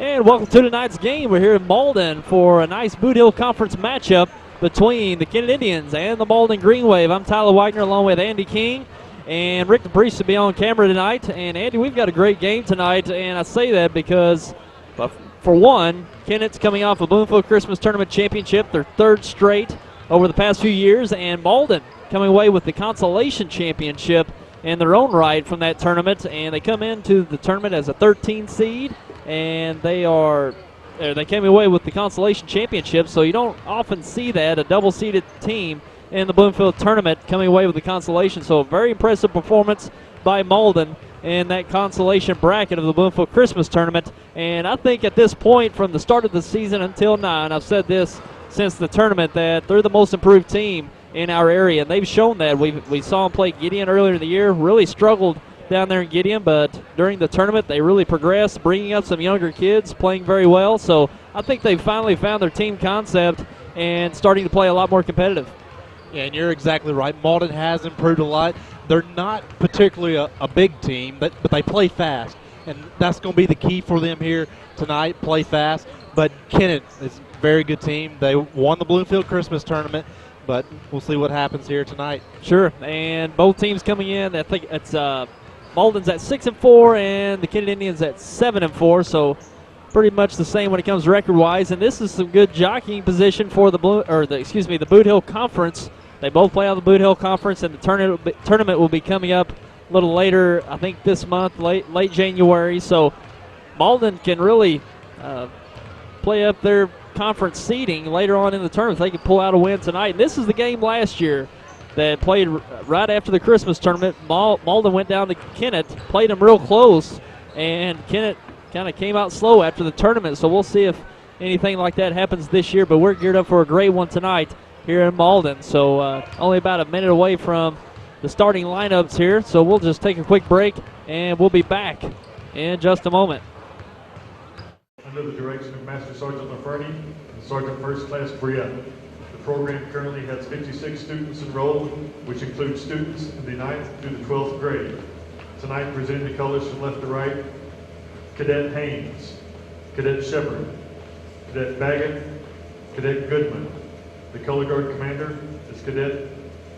And welcome to tonight's game. We're here in Malden for a nice Bootheel Conference matchup between the Kennett Indians and the Malden Green Wave. I'm Tyler Wagner along with Andy King, and Rick DePriest will be on camera tonight. And Andy, we've got a great game tonight, and I say that because, for one, Kennett's coming off a Bootheel Christmas Tournament Championship, their third straight over the past few years, and Malden coming away with the Consolation Championship in their own right from that tournament, and they come into the tournament as a 13 seed, and they came away with the Consolation Championship, so you don't often see that, a double-seeded team in the Bloomfield tournament coming away with the Consolation. So a very impressive performance by Malden in that consolation bracket of the Bloomfield Christmas Tournament. And I think at this point, from the start of the season until now, and I've said this since the tournament, that they're the most improved team in our area, and they've shown that. We saw them play Gideon earlier in the year, really struggled down there in Gideon, but during the tournament they really progressed, bringing up some younger kids, playing very well. So I think they've finally found their team concept and starting to play a lot more competitive. Yeah, and you're exactly right. Malden has improved a lot. They're not particularly a big team, but they play fast, and that's going to be the key for them here tonight, play fast. But Kennett is a very good team. They won the Bloomfield Christmas Tournament, but we'll see what happens here tonight. Sure, and both teams coming in, I think it's Malden's at 6-4 and the Kennett Indians at 7-4, so pretty much the same when it comes record-wise. And this is some good jockeying position for the Bootheel Conference. They both play on the Bootheel Conference, and the tournament will be coming up a little later, I think this month, late January. So Malden can really play up their conference seeding later on in the tournament. They can pull out a win tonight. And this is the game last year that played right after the Christmas tournament. Malden went down to Kennett, played them real close, and Kennett kind of came out slow after the tournament. So we'll see if anything like that happens this year, but we're geared up for a great one tonight here in Malden. So only about a minute away from the starting lineups here, so we'll just take a quick break, and we'll be back in just a moment. Under the direction of Master Sergeant LaFerny and Sergeant First Class Briette, the program currently has 56 students enrolled, which includes students in the 9th through the 12th grade. Tonight, presenting the colors from left to right: Cadet Haynes, Cadet Shepard, Cadet Baggett, Cadet Goodman. The color guard commander is Cadet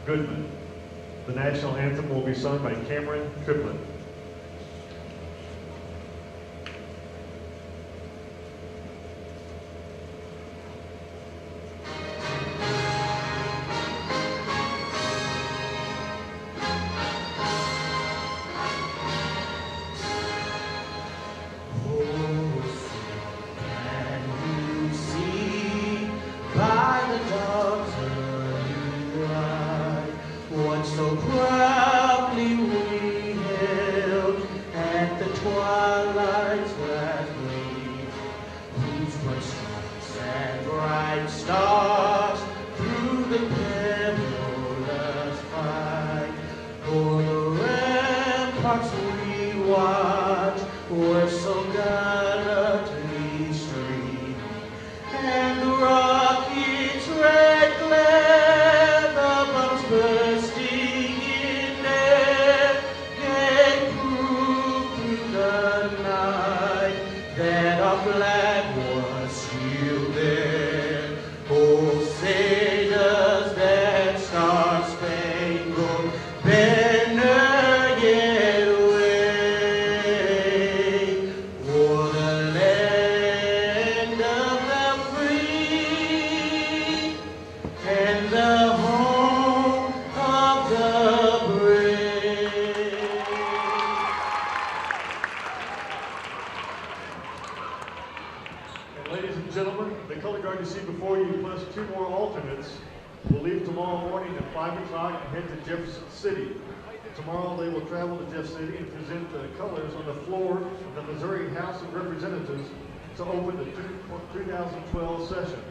Goodman. The national anthem will be sung by Cameron Triplett. Tomorrow they will travel to Jeff City and present the colors on the floor of the Missouri House of Representatives to open the 2012 session.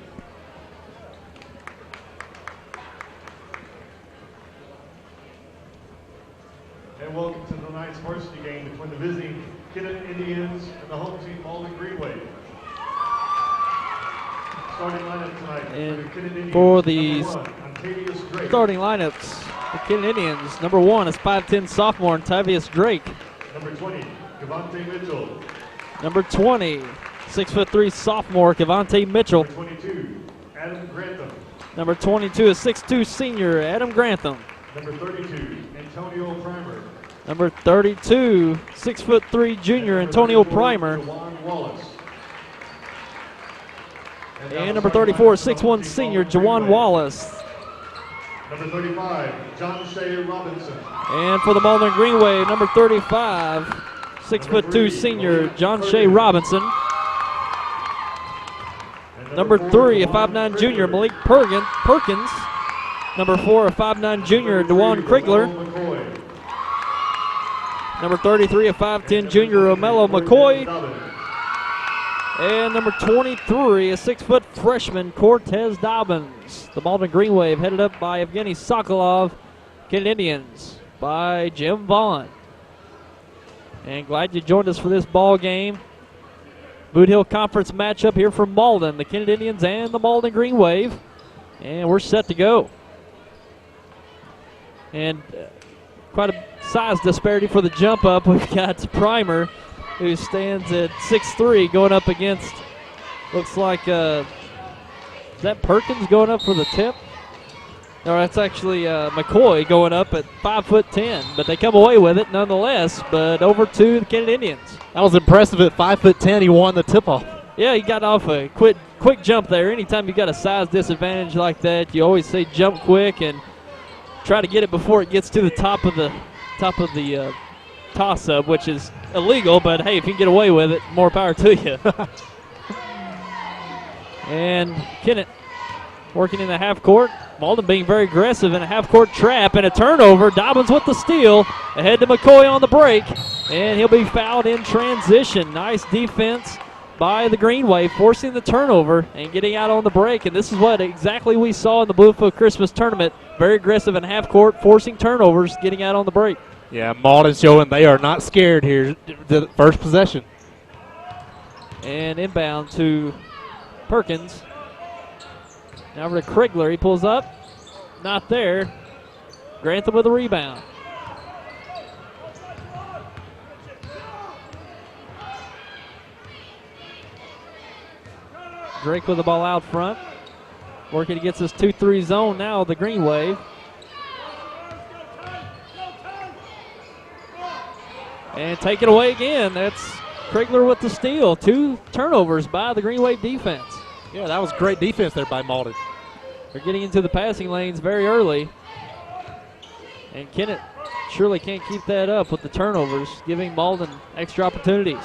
And welcome to tonight's varsity game between the visiting Kennett Indians and the home team Malden Green Wave. Starting lineup tonight for the Kennett Indians. For the starting lineups, the Kennett Indians, number 1 is 5'10" sophomore Tavius Drake. Number 20, Cavante Mitchell. Number 20, 6'3" sophomore Kevontae Mitchell. Number 22, Adam Grantham. Number 22 is 6'2" senior Adam Grantham. Number 32, Antonio Primer. Number 32, 6'3" junior Antonio Primer. Jawan Wallace. And number 34, 6'1" senior Jawan Wallace. Number 35, John Shea Robinson. And for the Malden Green Wave, number 35, 6'2" senior John Shea Robinson. Number 3, a 5'9" junior Malik Perkins. Number 4, a 5'9" junior DeJuan Krigler. Number 33, a 5'10" junior Romello McCoy. And number 23, a 6' freshman Cortez Dobbins. The Malden Green Wave headed up by Evgeny Sokolov. Kennett Indians by Jim Vaughn. And glad you joined us for this ball game. Bootheel Conference matchup here from Malden, the Kennett Indians and the Malden Green Wave. And we're set to go. And quite a size disparity for the jump up. We've got Primer, who stands at 6'3", going up against, looks like, is that Perkins going up for the tip? No, that's actually McCoy going up at 5'10", but they come away with it nonetheless, but over to the Kennett Indians. That was impressive at 5'10". He won the tip-off. Yeah, he got off a quick jump there. Anytime you got a size disadvantage like that, you always say jump quick and try to get it before it gets to the top of the toss-up, which is illegal, but hey, if you can get away with it, more power to you. And Kennett working in the half court. Malden being very aggressive in a half-court trap and a turnover. Dobbins with the steal. Ahead to McCoy on the break, and he'll be fouled in transition. Nice defense by the Green Wave, forcing the turnover and getting out on the break. And this is what exactly we saw in the Bluefield Christmas Tournament. Very aggressive in half court, forcing turnovers, getting out on the break. Yeah, Malden showing they are not scared here. The first possession. And inbound to Perkins. Now over to Krigler. He pulls up. Not there. Grantham with a rebound. Drake with the ball out front. Working against this 2-3 zone now, the Green Wave. And take it away again. That's Krigler with the steal. 2 turnovers by the Green Wave defense. Yeah, that was great defense there by Malden. They're getting into the passing lanes very early. And Kennett surely can't keep that up with the turnovers, giving Malden extra opportunities.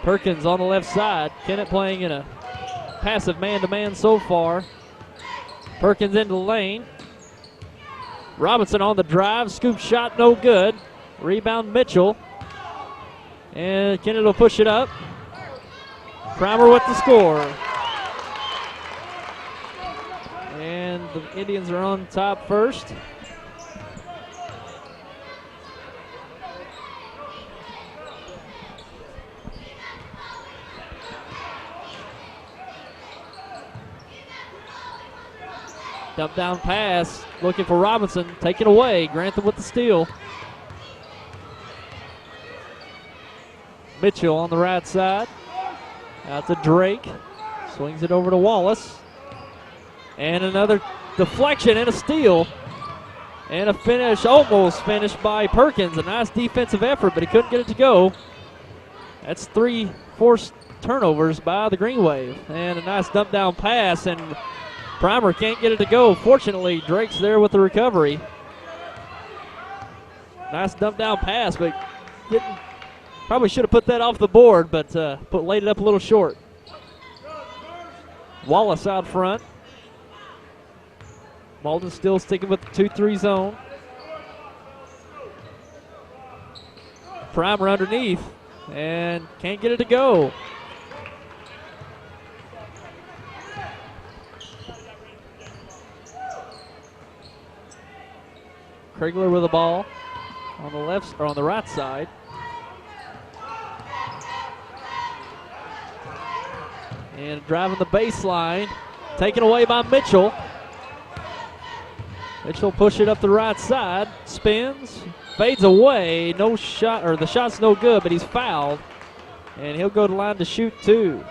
Perkins on the left side. Kennett playing in a passive man-to-man so far. Perkins into the lane. Robinson on the drive. Scoop shot, no good. Rebound Mitchell. And Kennett will push it up. Primer with the score. And the Indians are on top first. Dump down pass, looking for Robinson, taken away. Grantham with the steal. Mitchell on the right side. Out to Drake. Swings it over to Wallace. And another deflection and a steal. And a finish, almost finished by Perkins. A nice defensive effort, but he couldn't get it to go. That's 3 forced turnovers by the Green Wave. And a nice dump down pass, and Primer can't get it to go. Fortunately, Drake's there with the recovery. Nice dump down pass, but probably should have put that off the board, but laid it up a little short. Wallace out front. Malden still sticking with the 2-3 zone. Primer underneath and can't get it to go. Krigler with the ball on the left or on the right side. And driving the baseline, taken away by Mitchell. Mitchell push it up the right side, spins, fades away. No shot, or the shot's no good, but he's fouled. and he'll go to line to shoot 2.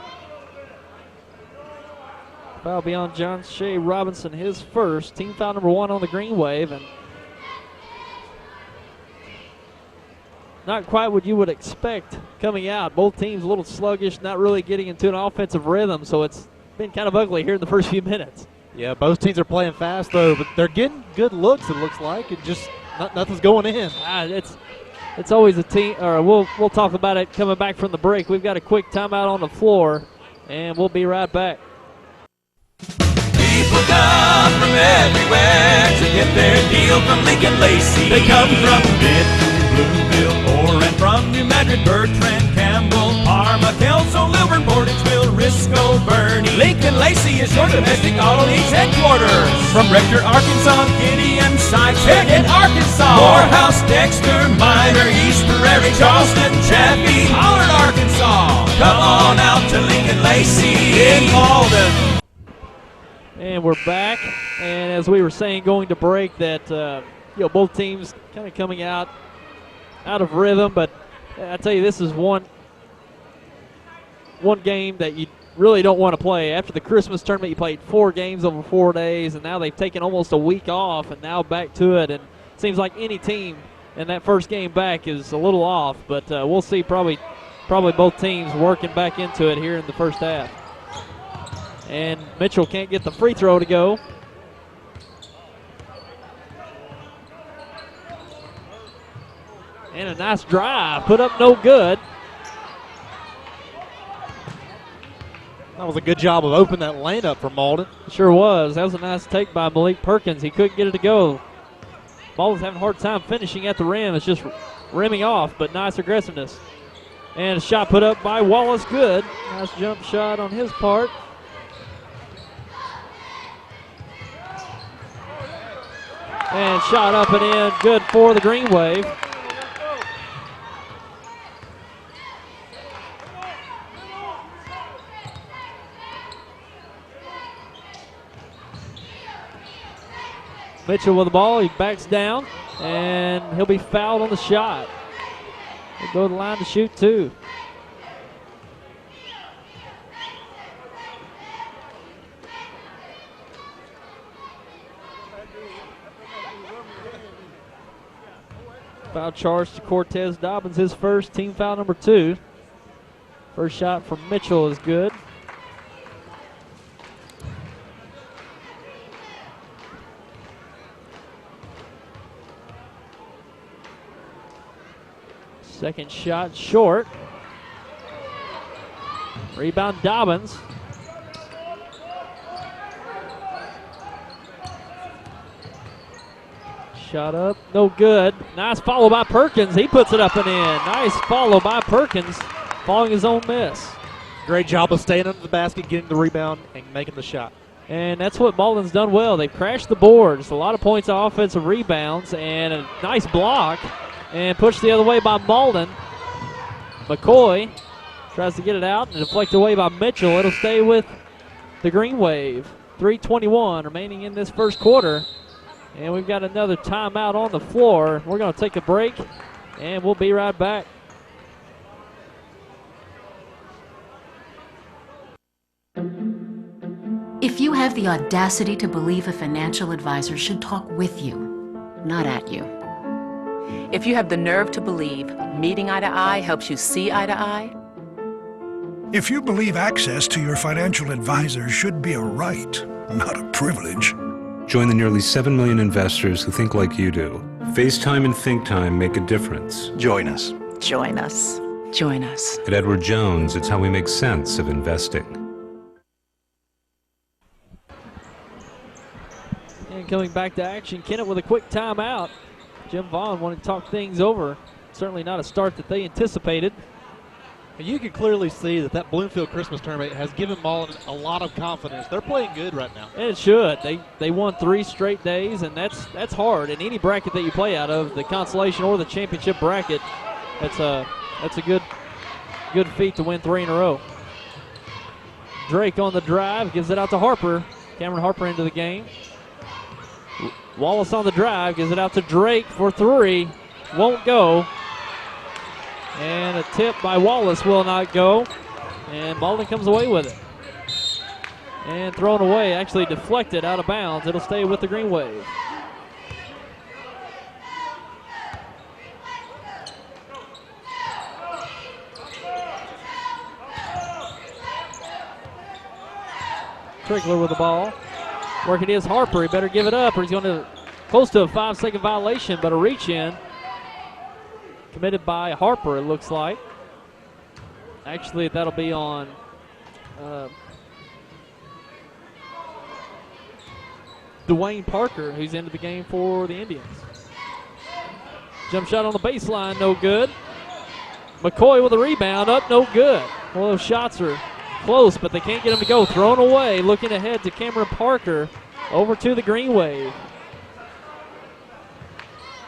Foul be on John Shea Robinson, his first. Team foul number 1 on the Green Wave, and not quite what you would expect coming out. Both teams a little sluggish, not really getting into an offensive rhythm, so it's been kind of ugly here in the first few minutes. Yeah, both teams are playing fast, though, but they're getting good looks, it looks like. It just, nothing's going in. It's always a team, or we'll talk about it coming back from the break. We've got a quick timeout on the floor, and we'll be right back. People come from everywhere to get their deal from Lincoln Lacey. They come from Benton, Blueville, or and from New Madrid, Bertrand, Campbell, Parma, Kelso, Lilburn, Portageville, Risco, Bernie. Lincoln Lacey is your domestic auto needs headquarters. From Rector, Arkansas, Gideon, Sykes, Head in Arkansas, Morehouse, Dexter, Minor, East Prairie, Charleston, Chaffee, Pollard, Arkansas. Come on out to Lincoln Lacey in Malden. And we're back, and as we were saying going to break that both teams kind of coming out of rhythm, but I tell you, this is one game that you really don't want to play. After the Christmas tournament, you played 4 games over 4 days, and now they've taken almost a week off, and now back to it, and it seems like any team in that first game back is a little off, but we'll see probably both teams working back into it here in the first half. And Mitchell can't get the free throw to go. And a nice drive, put up no good. That was a good job of opening that lane up for Malden. Sure was. That was a nice take by Malik Perkins. He couldn't get it to go. Malden's having a hard time finishing at the rim. It's just rimming off, but nice aggressiveness. And a shot put up by Wallace, good. Nice jump shot on his part. And shot up and in, good for the Green Wave. Mitchell with the ball, he backs down, and he'll be fouled on the shot. He'll go to the line to shoot 2. Foul charge to Cortez Dobbins, his first, team foul number 2. First shot from Mitchell is good. Second shot short. Rebound Dobbins. Shot up, no good. Nice follow by Perkins. He puts it up and in. Nice follow by Perkins, following his own miss. Great job of staying under the basket, getting the rebound, and making the shot. And that's what Malden's done well. They've crashed the boards. A lot of points on offensive rebounds, and a nice block. And pushed the other way by Malden. McCoy tries to get it out and deflected away by Mitchell. It'll stay with the Green Wave. 3:21 remaining in this first quarter. And we've got another timeout on the floor. We're going to take a break, and we'll be right back. If you have the audacity to believe a financial advisor should talk with you, not at you. If you have the nerve to believe meeting eye to eye helps you see eye to eye. If you believe access to your financial advisor should be a right, not a privilege. Join the nearly 7 million investors who think like you do. FaceTime and Think Time make a difference. Join us. Join us. Join us. At Edward Jones, it's how we make sense of investing. And coming back to action, Kennett with a quick timeout. Jim Vaughn wanted to talk things over. Certainly not a start that they anticipated. You can clearly see that Bloomfield Christmas tournament has given Malden a lot of confidence. They're playing good right now. And it should. They won 3 straight days, and that's hard. In any bracket that you play out of, the consolation or the championship bracket, that's a good feat to win 3 in a row. Drake on the drive, gives it out to Harper. Cameron Harper into the game. Wallace on the drive, gives it out to Drake for 3. Won't go. And a tip by Wallace will not go. And Malden comes away with it. And thrown away, actually deflected out of bounds. It'll stay with the Green Wave. Trickler with the ball. Working his Harper. He better give it up or he's going to close to a 5-second violation, but a reach in committed by Harper, it looks like. Actually, that'll be on Dwayne Parker, who's into the game for the Indians. Jump shot on the baseline, no good. McCoy with a rebound, up, no good. Well, those shots are close, but they can't get him to go. Thrown away, looking ahead to Cameron Parker, over to the Green Wave.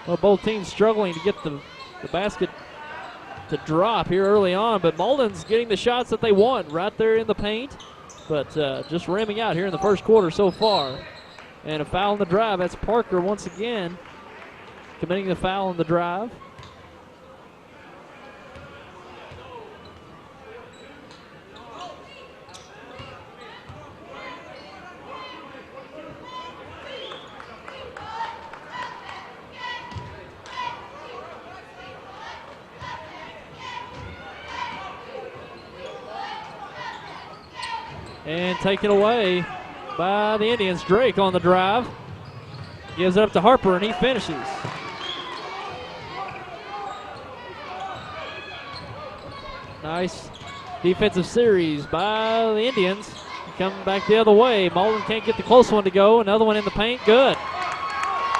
Well, both teams struggling to get the basket to drop here early on, but Malden's getting the shots that they want right there in the paint, but just rimming out here in the first quarter so far. And a foul on the drive. That's Parker once again committing the foul on the drive. And taken away by the Indians. Drake on the drive. Gives it up to Harper, and he finishes. Nice defensive series by the Indians. Coming back the other way. Malden can't get the close one to go. Another one in the paint. Good.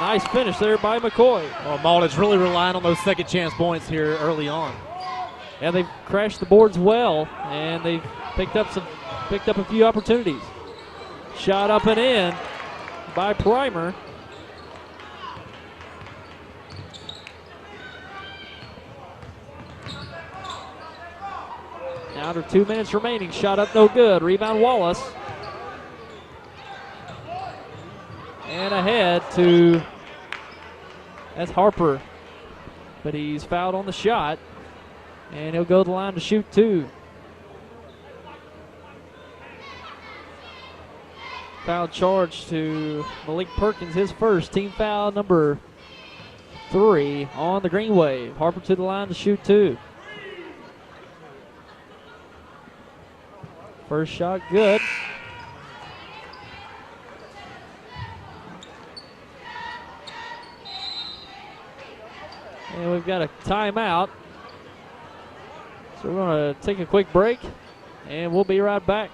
Nice finish there by McCoy. Well, Malden's really relying on those second chance points here early on. Yeah, they've crashed the boards well, and they've picked up a few opportunities. Shot up and in by Primer. Now under 2 minutes remaining. Shot up, no good. Rebound Wallace. And ahead to, that's Harper. But he's fouled on the shot. And he'll go to the line to shoot two. Foul charge to Malik Perkins, his first, team foul number 3 on the Green Wave. Harper to the line to shoot two. First shot good. And we've got a timeout. So we're going to take a quick break, and we'll be right back.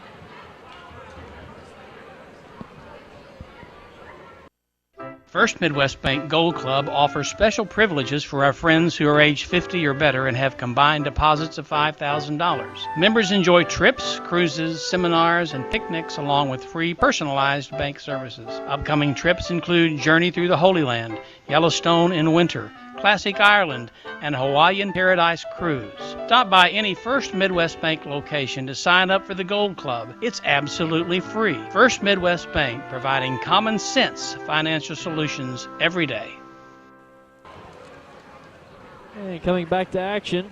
First Midwest Bank Gold Club offers special privileges for our friends who are age 50 or better and have combined deposits of $5,000. Members enjoy trips, cruises, seminars, and picnics along with free personalized bank services. Upcoming trips include Journey Through the Holy Land, Yellowstone in winter, Classic Ireland, and Hawaiian Paradise Cruise. Stop by any First Midwest Bank location to sign up for the Gold Club. It's absolutely free. First Midwest Bank, providing common sense financial solutions every day. And coming back to action,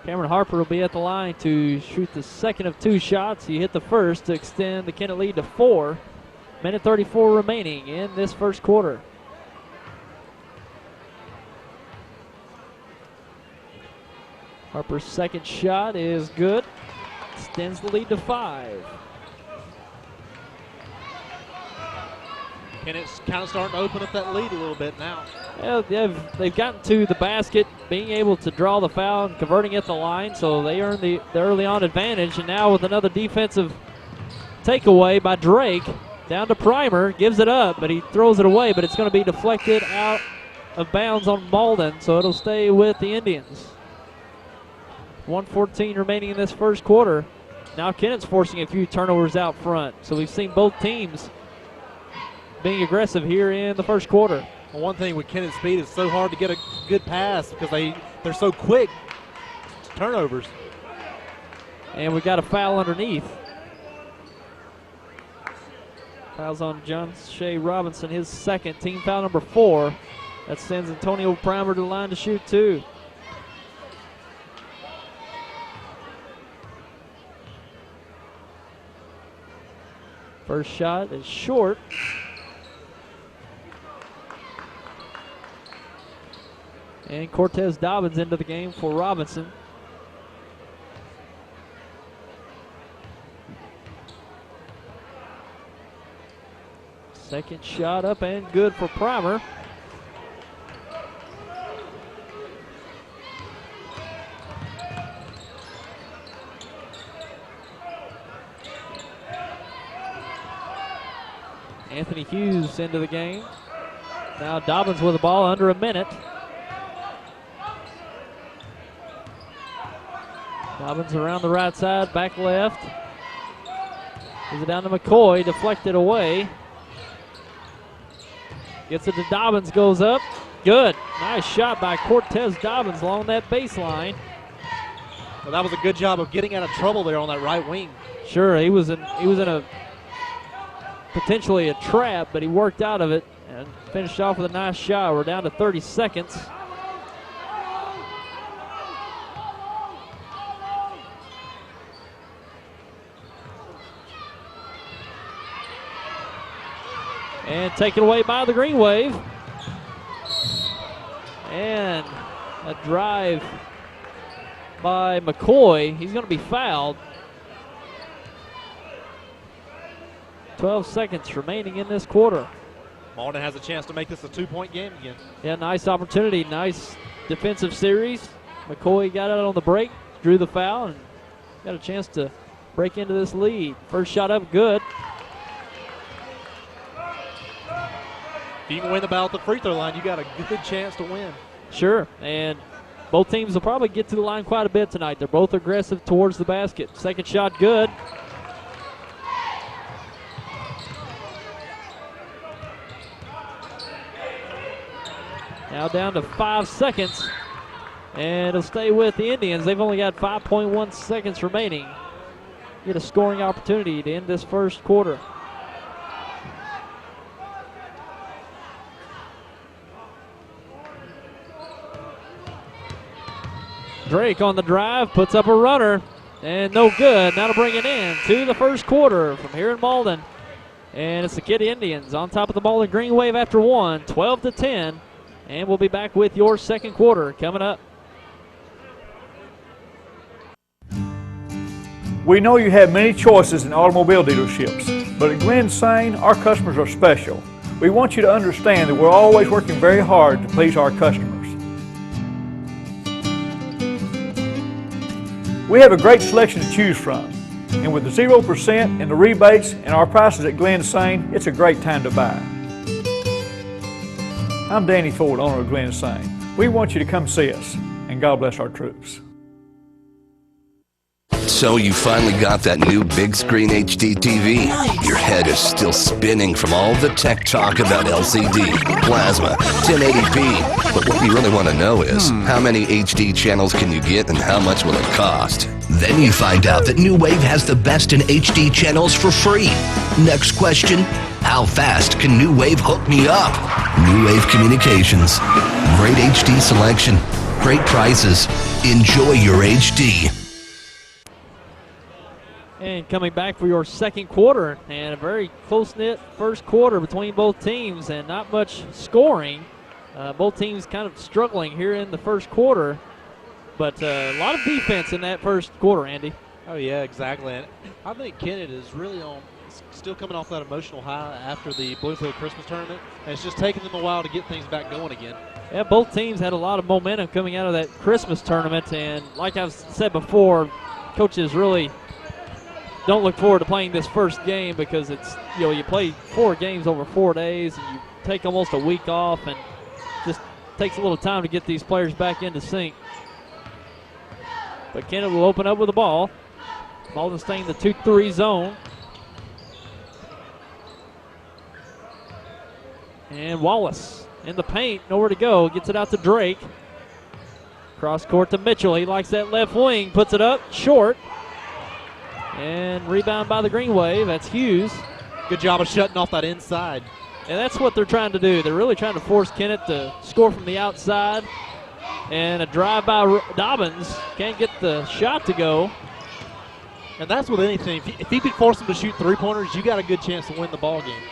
Cameron Harper will be at the line to shoot the second of two shots. He hit the first to extend the Kennett lead to 4. Minute 34 remaining in this first quarter. Harper's second shot is good. Extends the lead to 5. Kennett's kind of starting to open up that lead a little bit now. Yeah, they've gotten to the basket, being able to draw the foul and converting at the line, so they earn the early on advantage. And now with another defensive takeaway by Drake, down to Primer, gives it up, but he throws it away, but it's going to be deflected out of bounds on Malden, so it'll stay with the Indians. 1:14 remaining in this first quarter. Now Kennett's forcing a few turnovers out front. So we've seen both teams being aggressive here in the first quarter. Well, one thing with Kennett's speed, it's so hard to get a good pass because they're so quick. Turnovers. And we got a foul underneath. Fouls on John Shea Robinson, his second, team foul number 4. That sends Antonio Primer to the line to shoot two. First shot is short. And Cortez Dobbins into the game for Robinson. Second shot up and good for Primer. Anthony Hughes into the game. Now Dobbins with the ball under a minute. Dobbins around the right side, back left. Gives it down to McCoy, deflected away. Gets it to Dobbins, goes up. Good. Nice shot by Cortez Dobbins along that baseline. Well, that was a good job of getting out of trouble there on that right wing. Sure, he was in a potentially a trap, but he worked out of it and finished off with a nice shot. We're down to 30 seconds. And taken away by the Green Wave. And a drive by McCoy. He's going to be fouled. 12 seconds remaining in this quarter. Malden has a chance to make this a 2-point game again. Yeah, nice opportunity. Nice defensive series. McCoy got out on the break, drew the foul, and got a chance to break into this lead. First shot up, good. If you can win the battle at the free throw line, you got a good chance to win. Sure, and both teams will probably get to the line quite a bit tonight. They're both aggressive towards the basket. Second shot, good. Now down to 5 seconds, and it'll stay with the Indians. They've only got 5.1 seconds remaining. Get a scoring opportunity to end this first quarter. Drake on the drive, puts up a runner, and no good. Now to bring it in to the first quarter from here in Malden. And it's the Kitty Indians on top of the Malden Green Wave after one, 12-10. And we'll be back with your second quarter coming up. We know you have many choices in automobile dealerships, but at Glen Sain, our customers are special. We want you to understand that we're always working very hard to please our customers. We have a great selection to choose from, and with the 0% and the rebates and our prices at Glen Sain, it's a great time to buy. I'm Danny Ford, owner of Glen Sain. We want you to come see us, and God bless our troops. So you finally got that new big screen HD TV. Your head is still spinning from all the tech talk about LCD, plasma, 1080p. But what you really want to know is, how many HD channels can you get and how much will it cost? Then you find out that New Wave has the best in HD channels for free. Next question, how fast can New Wave hook me up? New Wave Communications. Great HD selection, great prices. Enjoy your HD. And coming back for your second quarter, and a very close-knit first quarter between both teams, and not much scoring. Both teams kind of struggling here in the first quarter, but a lot of defense in that first quarter, Andy. Oh yeah, exactly. And I think Kennett is really still coming off that emotional high after the Bootheel Christmas tournament, and it's just taking them a while to get things back going again. Yeah, both teams had a lot of momentum coming out of that Christmas tournament, and like I've said before, coaches really don't look forward to playing this first game because it's, you play 4 games over 4 days and you take almost a week off, and just takes a little time to get these players back into sync. But Kennett will open up with the ball. Malden staying in the 2-3 zone. And Wallace in the paint, nowhere to go, gets it out to Drake. Cross court to Mitchell, he likes that left wing, puts it up, short. And rebound by the Green Wave, that's Hughes. Good job of shutting off that inside. And that's what they're trying to do. They're really trying to force Kennett to score from the outside. And a drive by Dobbins, can't get the shot to go. And that's with anything. If you could force them to shoot three-pointers, you got a good chance to win the ball game.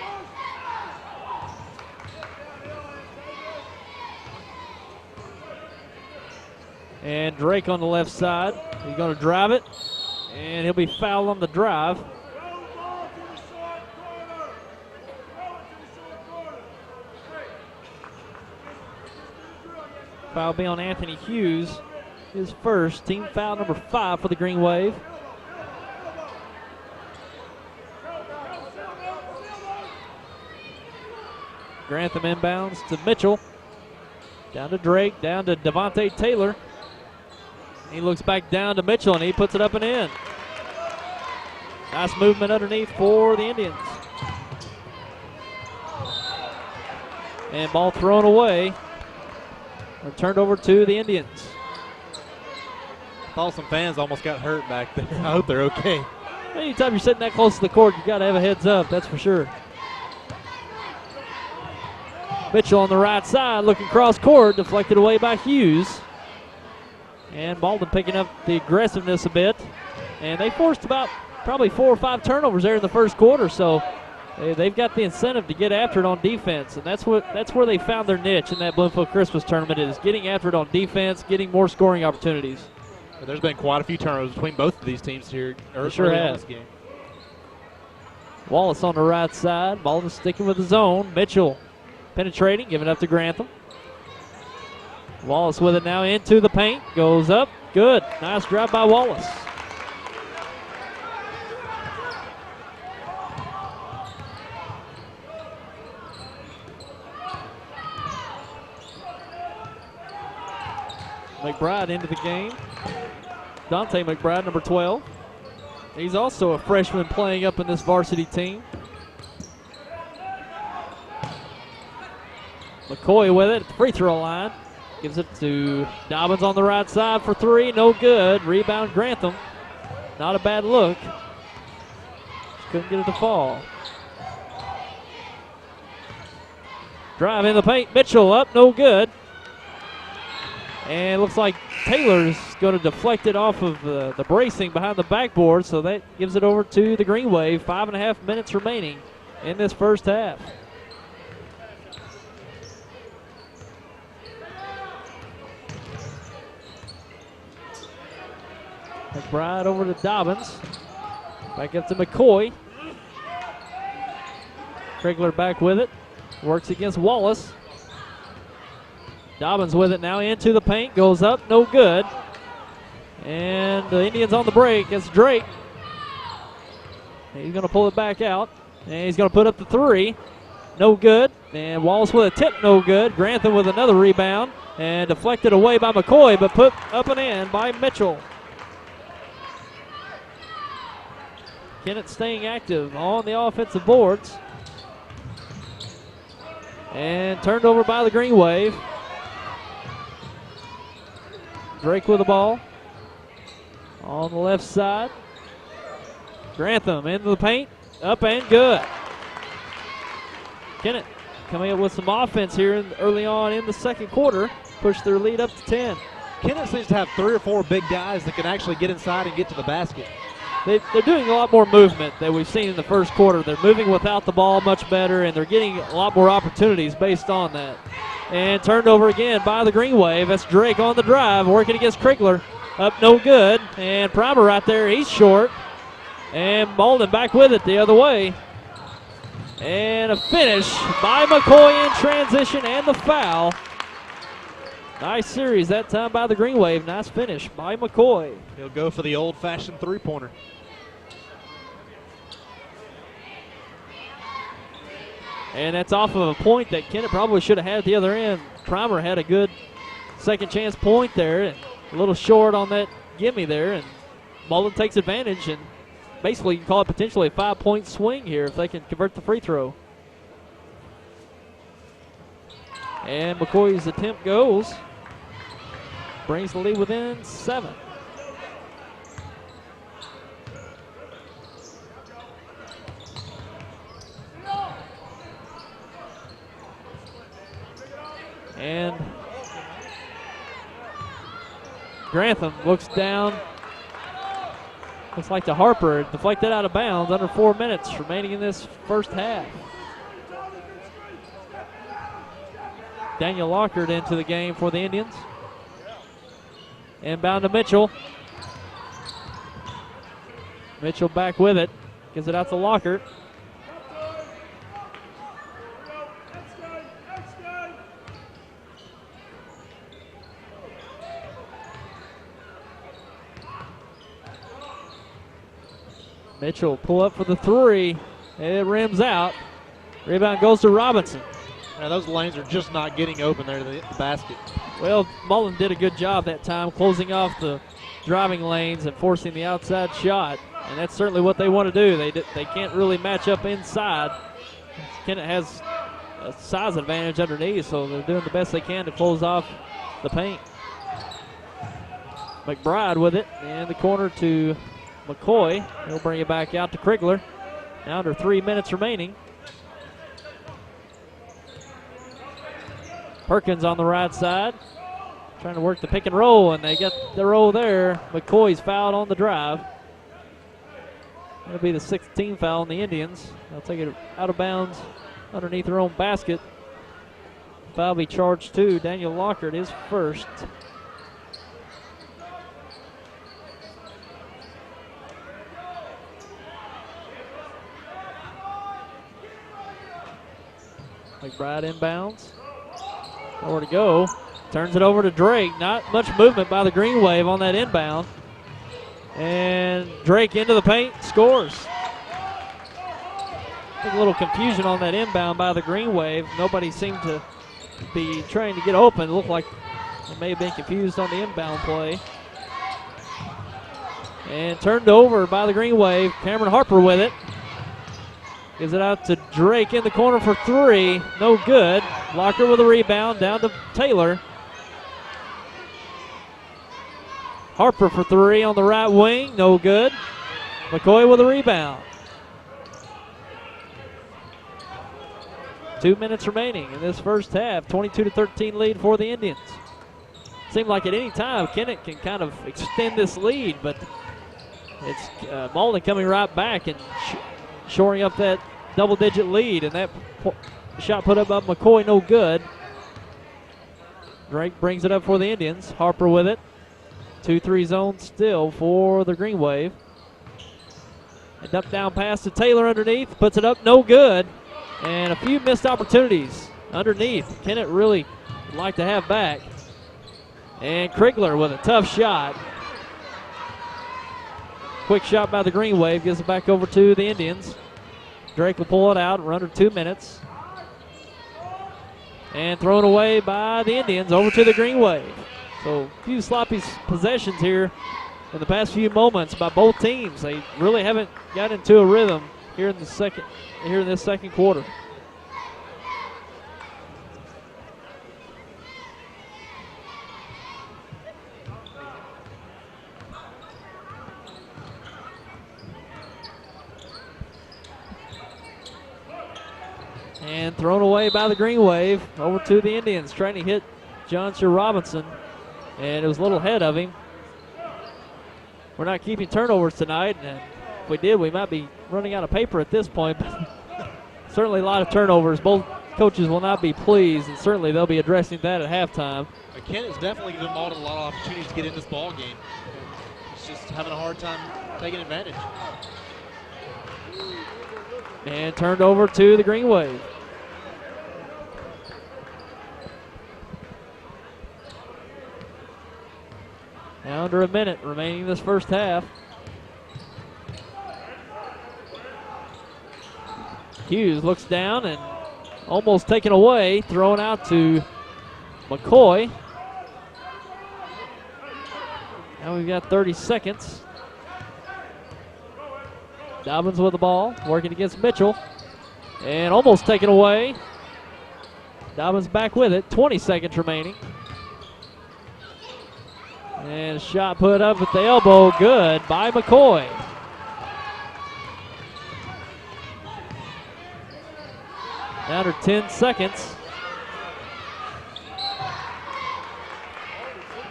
And Drake on the left side. He's going to drive it, and he'll be fouled on the drive. Foul be on Anthony Hughes, his first, team foul number 5 for the Green Wave. Grantham inbounds to Mitchell. Down to Drake, down to Devontae Taylor. He looks back down to Mitchell, and he puts it up and in. Nice movement underneath for the Indians. And ball thrown away. Or turned over to the Indians. Thought some fans almost got hurt back there. I hope they're okay. Anytime you're sitting that close to the court, you got to have a heads up, that's for sure. Mitchell on the right side, looking cross court, deflected away by Hughes. And Malden picking up the aggressiveness a bit. And they forced about probably 4 or 5 turnovers there in the first quarter, so they've got the incentive to get after it on defense, and that's where they found their niche in that Bloomfield Christmas tournament, is getting after it on defense, getting more scoring opportunities. There's been quite a few turnovers between both of these teams here early in this game. Wallace on the right side. Malden sticking with the zone. Mitchell penetrating, giving up to Grantham. Wallace with it now into the paint. Goes up. Good. Nice drive by Wallace. McBride into the game. Dante McBride, number 12. He's also a freshman playing up in this varsity team. McCoy with it at the free throw line. Gives it to Dobbins on the right side for 3. No good. Rebound Grantham. Not a bad look. Just couldn't get it to fall. Drive in the paint. Mitchell up. No good. And looks like Taylor's going to deflect it off of the bracing behind the backboard, so that gives it over to the Green Wave. 5.5 minutes remaining in this first half. McBride over to Dobbins. Back up to McCoy. Krigler back with it. Works against Wallace. Dobbins with it now into the paint. Goes up, no good. And the Indians on the break. It's Drake. He's going to pull it back out. And he's going to put up the 3. No good. And Wallace with a tip, no good. Grantham with another rebound. And deflected away by McCoy, but put up and in by Mitchell. Kennett staying active on the offensive boards. And turned over by the Green Wave. Drake with the ball on the left side. Grantham into the paint, up and good. Kennett coming up with some offense here early on in the second quarter, push their lead up to 10. Kennett seems to have 3 or 4 big guys that can actually get inside and get to the basket. They're doing a lot more movement than we've seen in the first quarter. They're moving without the ball much better, and they're getting a lot more opportunities based on that. And turned over again by the Green Wave. That's Drake on the drive, working against Krigler. Up no good. And Primer right there, he's short. And Malden back with it the other way. And a finish by McCoy in transition and the foul. Nice series that time by the Green Wave. Nice finish by McCoy. He'll go for the old-fashioned three-pointer. And that's off of a point that Kennett probably should have had at the other end. Primer had a good second chance point there, and a little short on that gimme there, and Malden takes advantage, and basically you can call it potentially a 5-point swing here if they can convert the free throw. And McCoy's attempt goes. Brings the lead within 7. And Grantham looks down Looks like to Harper, deflected out of bounds, under 4 minutes remaining in this first half. Daniel Lockard into the game for the Indians. Inbound to Mitchell. Mitchell back with it, gives it out to Lockard. Mitchell pull up for the three. It rims out. Rebound goes to Robinson. Yeah, those lanes are just not getting open there to the basket. Well, Malden did a good job that time closing off the driving lanes and forcing the outside shot. And that's certainly what they want to do. They can't really match up inside. Kennett has a size advantage underneath, so they're doing the best they can to close off the paint. McBride with it in the corner to McCoy. He'll bring it back out to Krigler. Now under 3 minutes remaining. Perkins on the right side, trying to work the pick and roll, and they get the roll there. McCoy's fouled on the drive. That'll be the 6th team foul on the Indians. They'll take it out of bounds underneath their own basket. Foul be charged to Daniel Lockard, his first. McBride inbounds. Nowhere to go. Turns it over to Drake. Not much movement by the Green Wave on that inbound. And Drake into the paint, scores. I think a little confusion on that inbound by the Green Wave. Nobody seemed to be trying to get open. It looked like they may have been confused on the inbound play. And turned over by the Green Wave. Cameron Harper with it. Gives it out to Drake in the corner for three. No good. Locker with a rebound down to Taylor. Harper for three on the right wing. No good. McCoy with a rebound. 2 minutes remaining in this first half. 22-13 lead for the Indians. Seemed like at any time Kennett can kind of extend this lead, but it's Malden coming right back and shoring up that double-digit lead, and that shot put up by McCoy, no good. Drake brings it up for the Indians. Harper with it. 2-3 zone still for the Green Wave. A dump down pass to Taylor underneath, puts it up, no good. And a few missed opportunities underneath. Kennett really would like to have back. And Krigler with a tough shot. Quick shot by the Green Wave, gives it back over to the Indians. Drake will pull it out. We're under 2 minutes. And thrown away by the Indians over to the Green Wave. So a few sloppy possessions here in the past few moments by both teams. They really haven't got into a rhythm here in this second quarter. And thrown away by the Green Wave over to the Indians, trying to hit Johnston Robinson, and it was a little ahead of him. We're not keeping turnovers tonight, and if we did, we might be running out of paper at this point. Certainly a lot of turnovers. Both coaches will not be pleased, and certainly they'll be addressing that at halftime. Kennett's definitely given Malden a lot of opportunities to get in this ball game. He's just having a hard time taking advantage. And turned over to the Green Wave. Now under a minute remaining in this first half. Hughes looks down and almost taken away. Thrown out to McCoy. Now we've got 30 seconds. Dobbins with the ball, working against Mitchell. And almost taken away. Dobbins back with it, 20 seconds remaining. And a shot put up at the elbow, good by McCoy. Now under 10 seconds.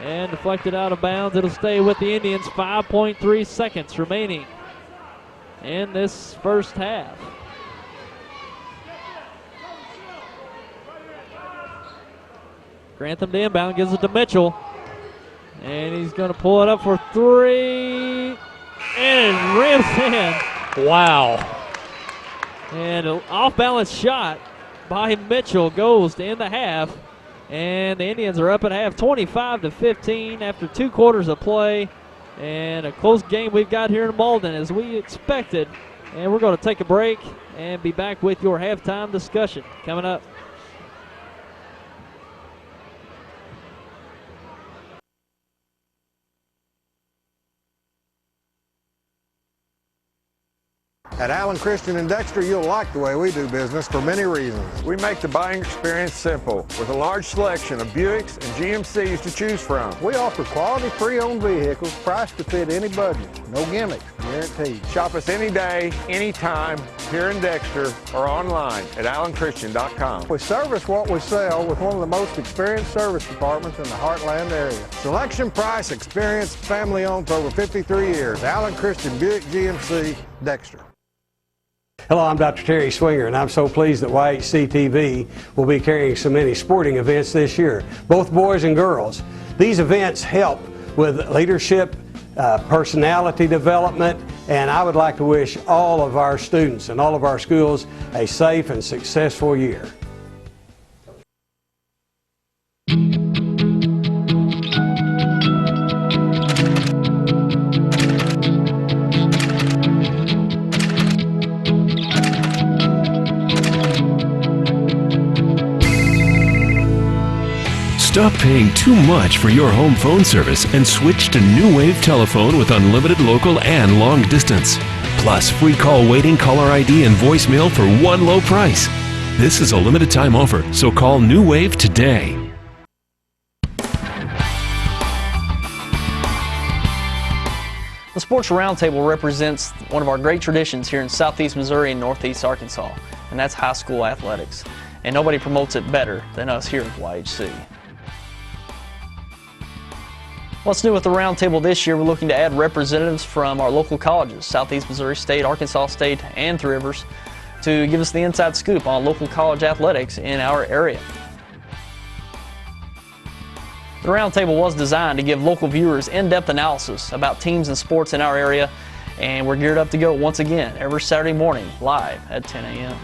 And deflected out of bounds. It'll stay with the Indians. 5.3 seconds remaining in this first half. Grantham to inbound, gives it to Mitchell. And he's going to pull it up for three. And it rims in. Wow. And an off-balance shot by Mitchell goes to end the half. And the Indians are up at half, 25-15 after 2 quarters of play. And a close game we've got here in Malden as we expected. And we're going to take a break and be back with your halftime discussion coming up. At Allen Christian and Dexter, you'll like the way we do business for many reasons. We make the buying experience simple with a large selection of Buicks and GMCs to choose from. We offer quality pre-owned vehicles priced to fit any budget. No gimmicks, guaranteed. Shop us any day, anytime, here in Dexter or online at allenchristian.com. We service what we sell with one of the most experienced service departments in the Heartland area. Selection, price, experience, family owned for over 53 years. Allen Christian Buick GMC, Dexter. Hello, I'm Dr. Terry Swinger, and I'm so pleased that YHC TV will be carrying so many sporting events this year, both boys and girls. These events help with leadership, personality development, and I would like to wish all of our students and all of our schools a safe and successful year. Stop paying too much for your home phone service and switch to New Wave Telephone with unlimited local and long distance. Plus free call waiting, caller ID, and voicemail for one low price. This is a limited time offer, so call New Wave today. The Sports Roundtable represents one of our great traditions here in Southeast Missouri and Northeast Arkansas, and that's high school athletics. And nobody promotes it better than us here at YHC. What's new with the Roundtable this year? We're looking to add representatives from our local colleges, Southeast Missouri State, Arkansas State, and Three Rivers, to give us the inside scoop on local college athletics in our area. The Roundtable was designed to give local viewers in-depth analysis about teams and sports in our area, and we're geared up to go once again every Saturday morning live at 10 a.m.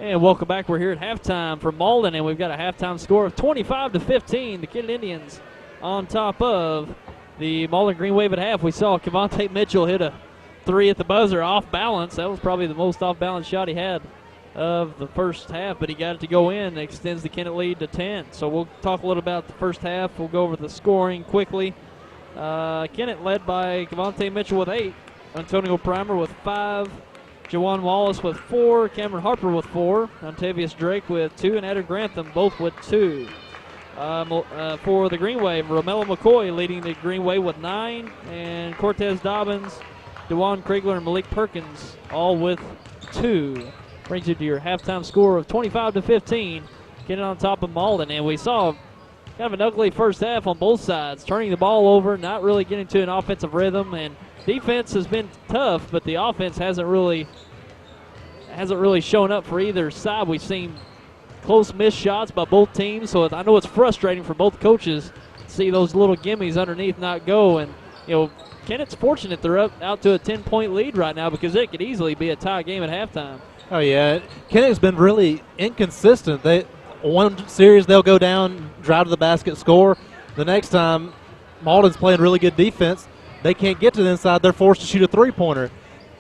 And welcome back. We're here at halftime for Malden, and we've got a halftime score of 25-15. The Kennett Indians on top of the Malden Green Wave at half. We saw Kevontae Mitchell hit a three at the buzzer off balance. That was probably the most off balance shot he had of the first half, but he got it to go in and extends the Kennett lead to 10. So we'll talk a little about the first half. We'll go over the scoring quickly. Kennett led by Kevontae Mitchell with 8, Antonio Primer with 5, Jawan Wallace with 4, Cameron Harper with 4, Ontavious Drake with 2, and Adam Grantham both with 2. For the Green Wave, Romello McCoy leading the Green Wave with 9, and Cortez Dobbins, DeJuan Kriegler, and Malik Perkins all with 2. Brings you to your halftime score of 25-15. Getting on top of Malden, and we saw kind of an ugly first half on both sides, turning the ball over, not really getting to an offensive rhythm, and defense has been tough, but the offense hasn't really shown up for either side. We've seen close missed shots by both teams, so I know it's frustrating for both coaches to see those little gimmies underneath not go. And Kennett's fortunate they're out to a 10-point lead right now because it could easily be a tie game at halftime. Oh yeah, Kennett's been really inconsistent. One series they'll go down, drive to the basket, score. The next time, Malden's playing really good defense. They can't get to the inside. They're forced to shoot a three-pointer.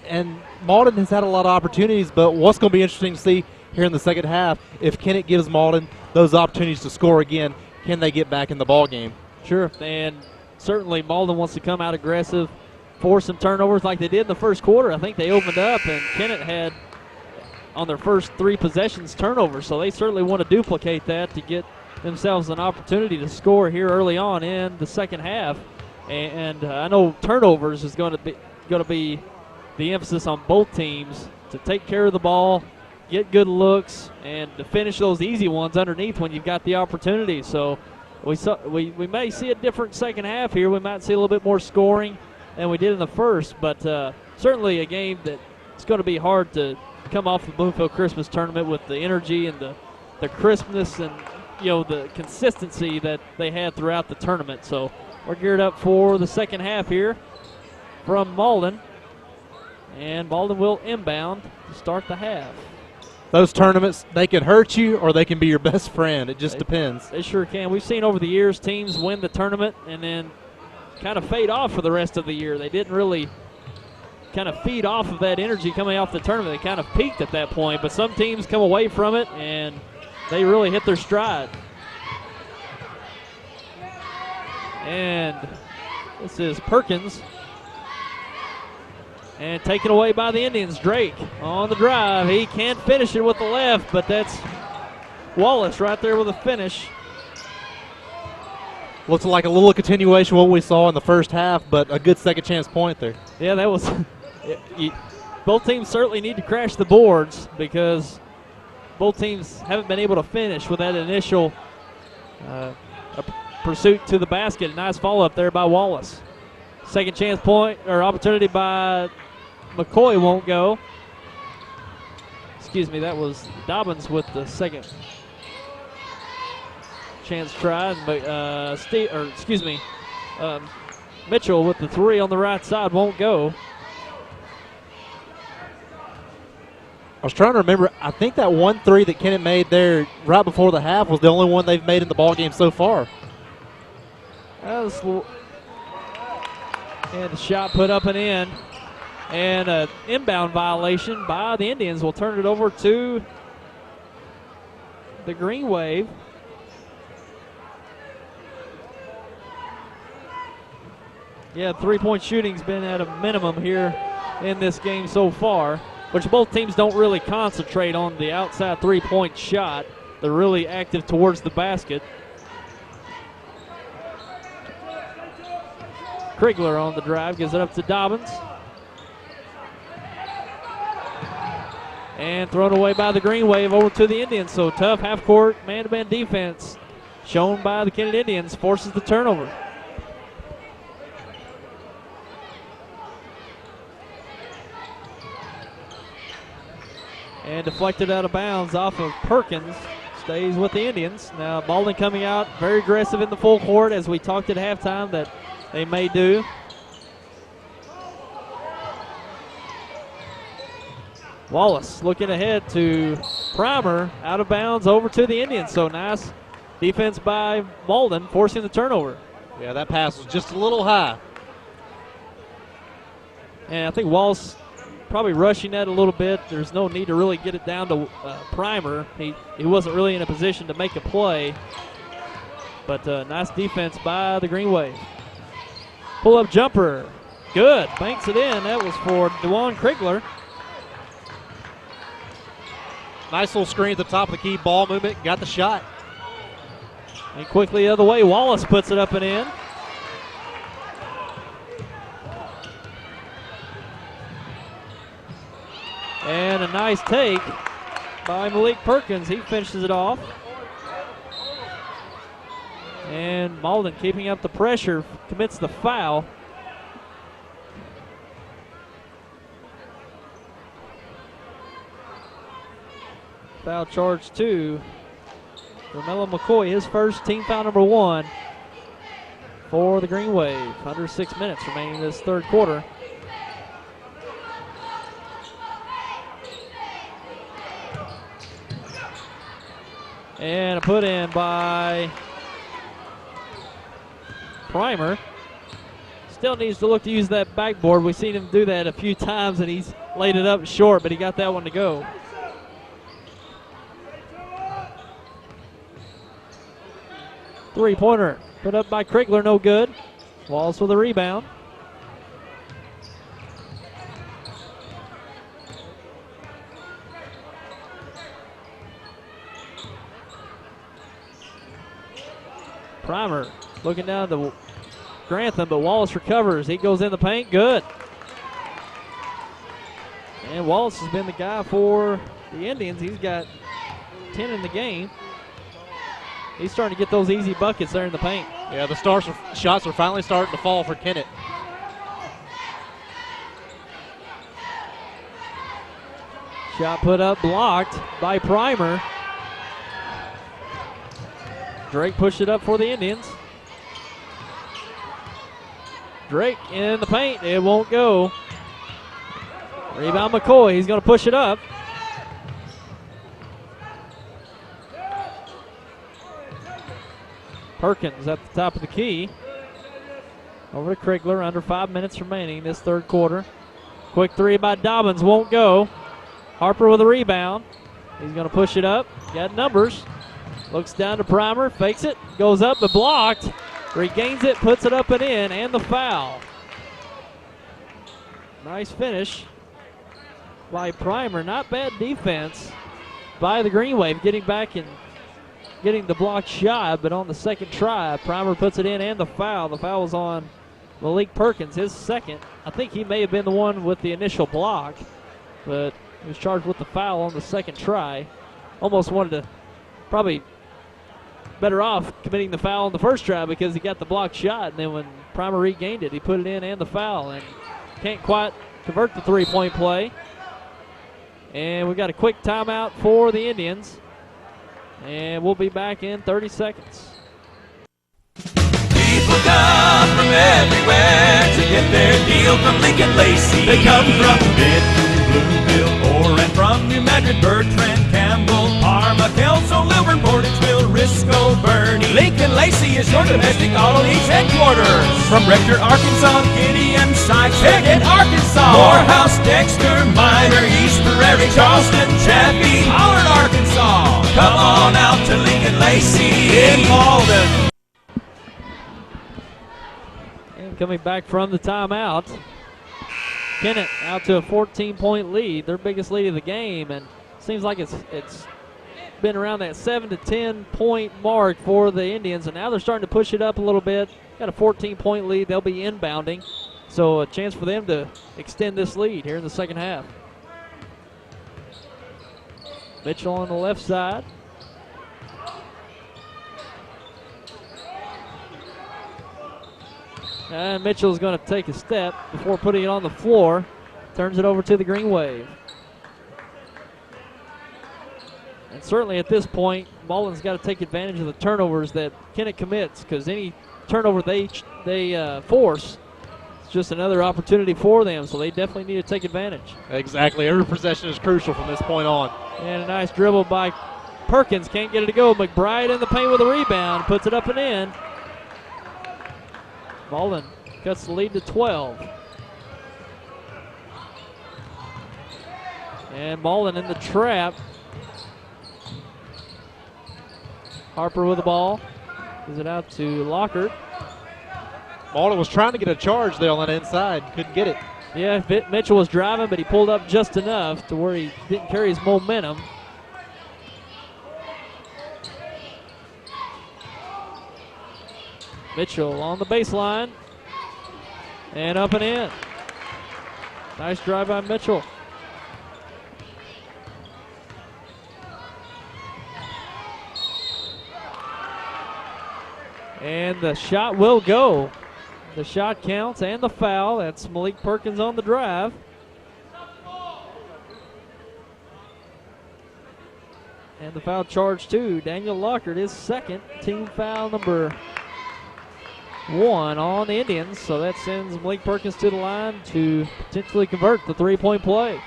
And Malden has had a lot of opportunities, but what's going to be interesting to see here in the second half, if Kennett gives Malden those opportunities to score again, can they get back in the ball game? Sure, and certainly Malden wants to come out aggressive, force some turnovers like they did in the first quarter. I think they opened up, and Kennett had on their first 3 possessions turnovers, so they certainly want to duplicate that to get themselves an opportunity to score here early on in the second half. And I know turnovers is going to going to be the emphasis on both teams to take care of the ball, get good looks, and to finish those easy ones underneath when you've got the opportunity. So we may see a different second half here. We might see a little bit more scoring than we did in the first, but certainly a game that it's going to be hard to come off the Bootheel Christmas tournament with the energy and the crispness and the consistency that they had throughout the tournament. So we're geared up for the second half here from Malden, and Malden will inbound to start the half. Those tournaments, they can hurt you or they can be your best friend. It just depends. They sure can. We've seen over the years teams win the tournament and then kind of fade off for the rest of the year. They didn't really kind of feed off of that energy coming off the tournament. They kind of peaked at that point, but some teams come away from it and they really hit their stride. And this is Perkins. And taken away by the Indians. Drake on the drive. He can't finish it with the left, but that's Wallace right there with a finish. Looks like a little continuation of what we saw in the first half, but a good second chance point there. Yeah, that was both teams certainly need to crash the boards because both teams haven't been able to finish with that initial pursuit to the basket. Nice follow-up there by Wallace. Second chance point or opportunity by McCoy won't go. Excuse me, that was Dobbins with the second chance try. Mitchell with the three on the right side won't go. I was trying to remember. I think that 1-3 that Kennett made there right before the half was the only one they've made in the ballgame so far. And a shot put up and in. And an inbound violation by the Indians will turn it over to the Green Wave. Yeah, three-point shooting's been at a minimum here in this game so far, which both teams don't really concentrate on the outside three-point shot. They're really active towards the basket. Krigler on the drive, gives it up to Dobbins. And thrown away by the Green Wave over to the Indians. So tough half-court man-to-man defense shown by the Kennett Indians forces the turnover. And deflected out of bounds off of Perkins. Stays with the Indians. Now Malden coming out very aggressive in the full court, as we talked at halftime that they may do. Wallace looking ahead to Primer, out of bounds over to the Indians. So nice defense by Malden, forcing the turnover. Yeah, that pass was just a little high. And I think Wallace probably rushing that a little bit. There's no need to really get it down to Primer. He wasn't really in a position to make a play. But nice defense by the Green Wave. Pull-up jumper. Good. Banks it in. That was for DeJuan Krigler. Nice little screen at the top of the key. Ball movement. Got the shot. And quickly the other way. Wallace puts it up and in. And a nice take by Malik Perkins. He finishes it off. And Malden keeping up the pressure, commits the foul. Foul charge to Romello McCoy, his first, team foul number 1 for the Green Wave. Under 6 minutes remaining in this third quarter. And a put in by Primer. Still needs to look to use that backboard. We've seen him do that a few times, and he's laid it up short, but he got that one to go. Three-pointer put up by Krigler, no good. Wallace with a rebound. Primer looking down to Grantham, but Wallace recovers. He goes in the paint. Good. And Wallace has been the guy for the Indians. He's got 10 in the game. He's starting to get those easy buckets there in the paint. Yeah, the shots are finally starting to fall for Kennett. Shot put up, blocked by Primer. Drake pushed it up for the Indians. Drake in the paint, it won't go. Rebound McCoy, he's going to push it up. Perkins at the top of the key. Over to Krigler, under 5 minutes remaining this third quarter. Quick three by Dobbins, won't go. Harper with a rebound. He's going to push it up, got numbers. Looks down to Primer, fakes it, goes up but blocked. Regains it, puts it up and in, and the foul. Nice finish by Primer. Not bad defense by the Green Wave, getting back and getting the block shot, but on the second try, Primer puts it in and the foul. The foul was on Malik Perkins, his second. I think he may have been the one with the initial block, but he was charged with the foul on the second try. Almost wanted to, probably better off committing the foul on the first try because he got the block shot, and then when Primer regained it, he put it in and the foul, and can't quite convert the three-point play. And we got a quick timeout for the Indians, and we'll be back in 30 seconds. People come from everywhere to get their deal from Lincoln Lacey. They come from Benton, Blueville, or and from New Madrid, Bertrand, Campbell, Parma, Kelso, Lilburn, Portageville, Risco, Bernie. Lincoln Lacey is your domestic auto needs headquarters. From Rector, Arkansas, Gideon, Sykes, Pickett, Arkansas, Morehouse, Dexter, Minor, East Prairie, Charleston, Chaffee, Howard, Arkansas. Come on out to Lincoln Lacey in Malden. Coming back from the timeout, Kennett out to a 14-point lead, their biggest lead of the game, and seems like it's been around that 7 to 10 point mark for the Indians, and now they're starting to push it up a little bit. Got a 14-point lead, they'll be inbounding, so a chance for them to extend this lead here in the second half. Mitchell on the left side. And Mitchell's going to take a step before putting it on the floor. Turns it over to the Green Wave. And certainly at this point, Malden's got to take advantage of the turnovers that Kennett commits, because any turnover they force, it's just another opportunity for them, so they definitely need to take advantage. Exactly. Every possession is crucial from this point on. And a nice dribble by Perkins. Can't get it to go. McBride in the paint with a rebound. Puts it up and in. Malden cuts the lead to 12. And Malden in the trap. Harper with the ball. Gives it out to Lockhart. Malden was trying to get a charge there on that inside. Couldn't get it. Yeah, Mitchell was driving, but he pulled up just enough to where he didn't carry his momentum. Mitchell on the baseline. And up and in. Nice drive by Mitchell. And the shot will go. The shot counts and the foul. That's Malik Perkins on the drive. And the foul charge too. Daniel Lockhart is second. Team foul number 1 on the Indians. So that sends Malik Perkins to the line to potentially convert the three-point play.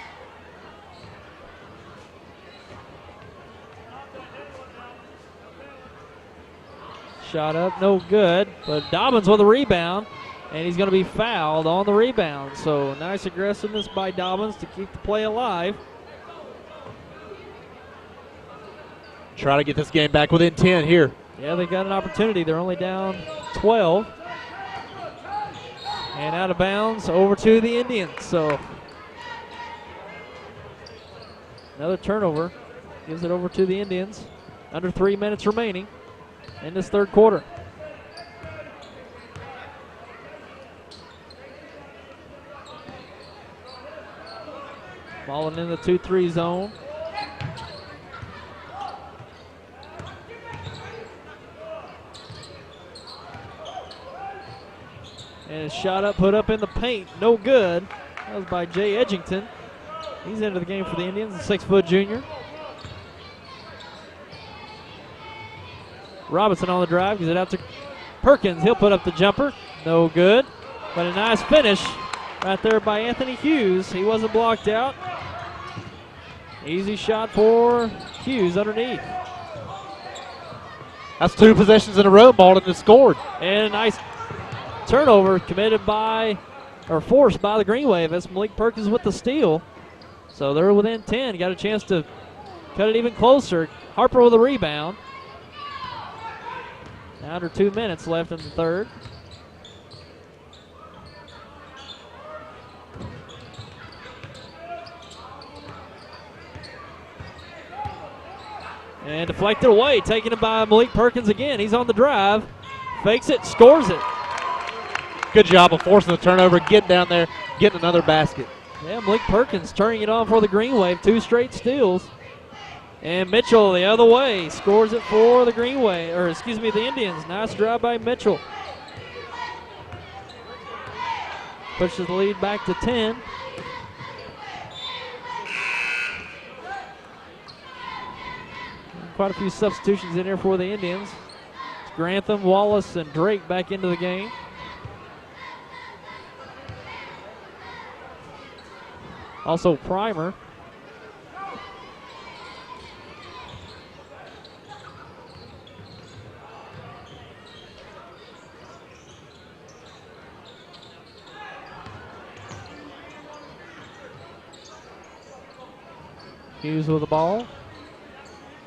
Shot up, no good, but Dobbins with a rebound, and he's going to be fouled on the rebound. So nice aggressiveness by Dobbins to keep the play alive. Try to get this game back within 10 here. Yeah, they got an opportunity. They're only down 12. And out of bounds over to the Indians. So another turnover gives it over to the Indians. Under 3 minutes remaining in this third quarter. Malden in the 2-3 zone. And a shot up, put up in the paint. No good. That was by Jay Edgington. He's into the game for the Indians, a 6-foot junior. Robinson on the drive, gives it out to Perkins. He'll put up the jumper. No good. But a nice finish right there by Anthony Hughes. He wasn't blocked out. Easy shot for Hughes underneath. That's 2 possessions in a row. Malden has scored. And a nice turnover forced by the Green Wave as Malik Perkins with the steal. So they're within 10. Got a chance to cut it even closer. Harper with a rebound. Now under 2 minutes left in the third. And deflected away, taken it by Malik Perkins again. He's on the drive, fakes it, scores it. Good job of forcing the turnover, getting down there, getting another basket. Yeah, Malik Perkins turning it on for the Green Wave, 2 straight steals. And Mitchell the other way, scores it for the Green Wave, the Indians. Nice drive by Mitchell. Pushes the lead back to 10. Quite a few substitutions in here for the Indians. It's Grantham, Wallace, and Drake back into the game. Also Primer. Hughes with the ball.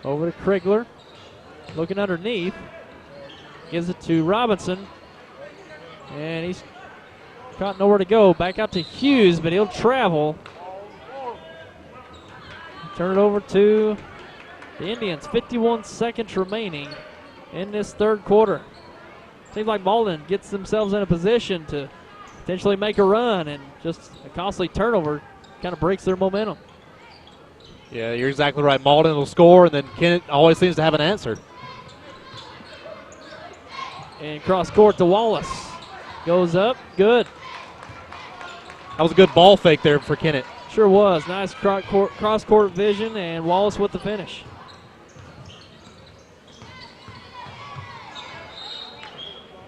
Over to Krigler. Looking underneath. Gives it to Robinson. And he's got nowhere to go. Back out to Hughes, but he'll travel. Turn it over to the Indians. 51 seconds remaining in this third quarter. Seems like Malden gets themselves in a position to potentially make a run, and just a costly turnover kind of breaks their momentum. Yeah, you're exactly right. Malden will score, and then Kennett always seems to have an answer. And cross court to Wallace. Goes up, good. That was a good ball fake there for Kennett. Sure was. Nice cross-court vision, and Wallace with the finish.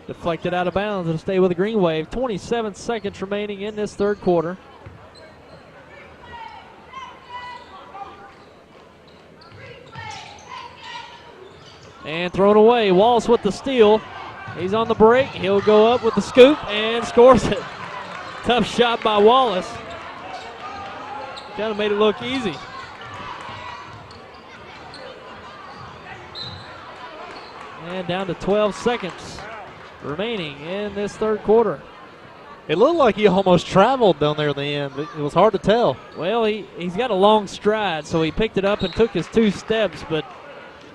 Deflected out of bounds. It'll stay with the Green Wave. 27 seconds remaining in this third quarter. And thrown away. Wallace with the steal. He's on the break. He'll go up with the scoop and scores it. Tough shot by Wallace. Kind of made it look easy. And down to 12 seconds remaining in this third quarter. It looked like he almost traveled down there in the end. It was hard to tell. Well, he's got a long stride, so he picked it up and took his 2 steps, but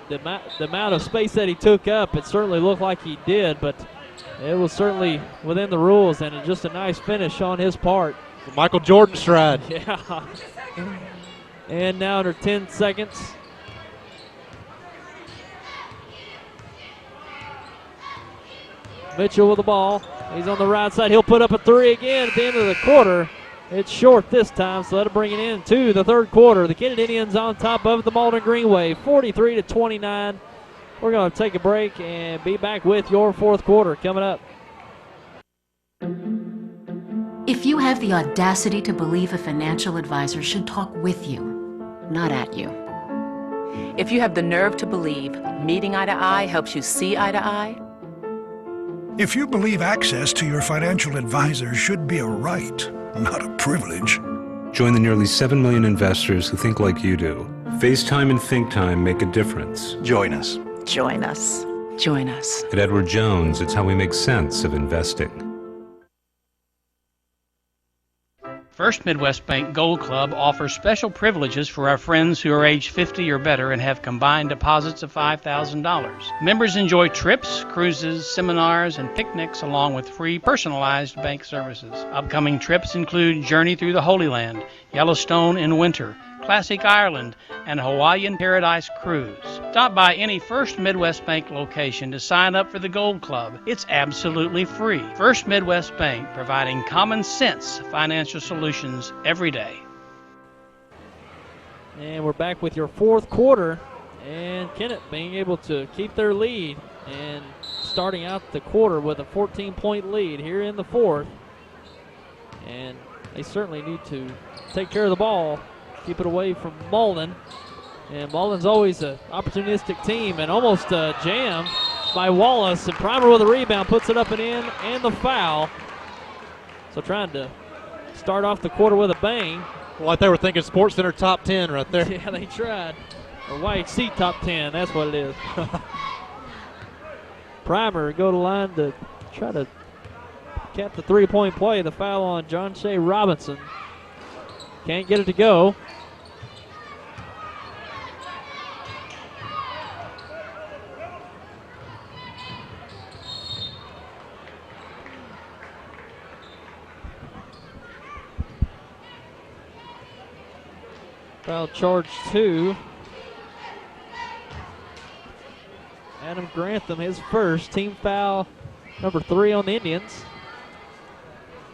the amount of space that he took up, it certainly looked like he did, but it was certainly within the rules, and just a nice finish on his part. Michael Jordan stride. Yeah. And now under 10 seconds. Mitchell with the ball. He's on the right side. He'll put up a 3 again at the end of the quarter. It's short this time, so that'll bring it into the third quarter. The Kennett Indians on top of the Malden Green Wave, 43-29. We're going to take a break and be back with your fourth quarter coming up. If you have the audacity to believe a financial advisor should talk with you, not at you. If you have the nerve to believe meeting eye to eye helps you see eye to eye. If you believe access to your financial advisor should be a right, not a privilege. Join the nearly 7 million investors who think like you do. FaceTime and Think Time make a difference. Join us. Join us. Join us. At Edward Jones, it's how we make sense of investing. First Midwest Bank Gold Club offers special privileges for our friends who are age 50 or better and have combined deposits of $5,000. Members enjoy trips, cruises, seminars, and picnics along with free personalized bank services. Upcoming trips include Journey Through the Holy Land, Yellowstone in winter, Classic Ireland, and Hawaiian Paradise Cruise. Stop by any First Midwest Bank location to sign up for the Gold Club. It's absolutely free. First Midwest Bank, providing common sense financial solutions every day. And we're back with your fourth quarter, and Kennett being able to keep their lead and starting out the quarter with a 14-point lead here in the fourth. And they certainly need to take care of the ball, keep it away from Malden. And Malden's always an opportunistic team, and almost a jam by Wallace. And Primer with a rebound, puts it up and in, and the foul. So trying to start off the quarter with a bang. Like they were thinking Sports Center top 10 right there. Yeah, they tried. Or YHC top 10, that's what it is. Primer go to line to try to cap the three-point play. The foul on John Shea Robinson. Can't get it to go. Foul charge 2. Adam Grantham, his first team foul, number 3 on the Indians.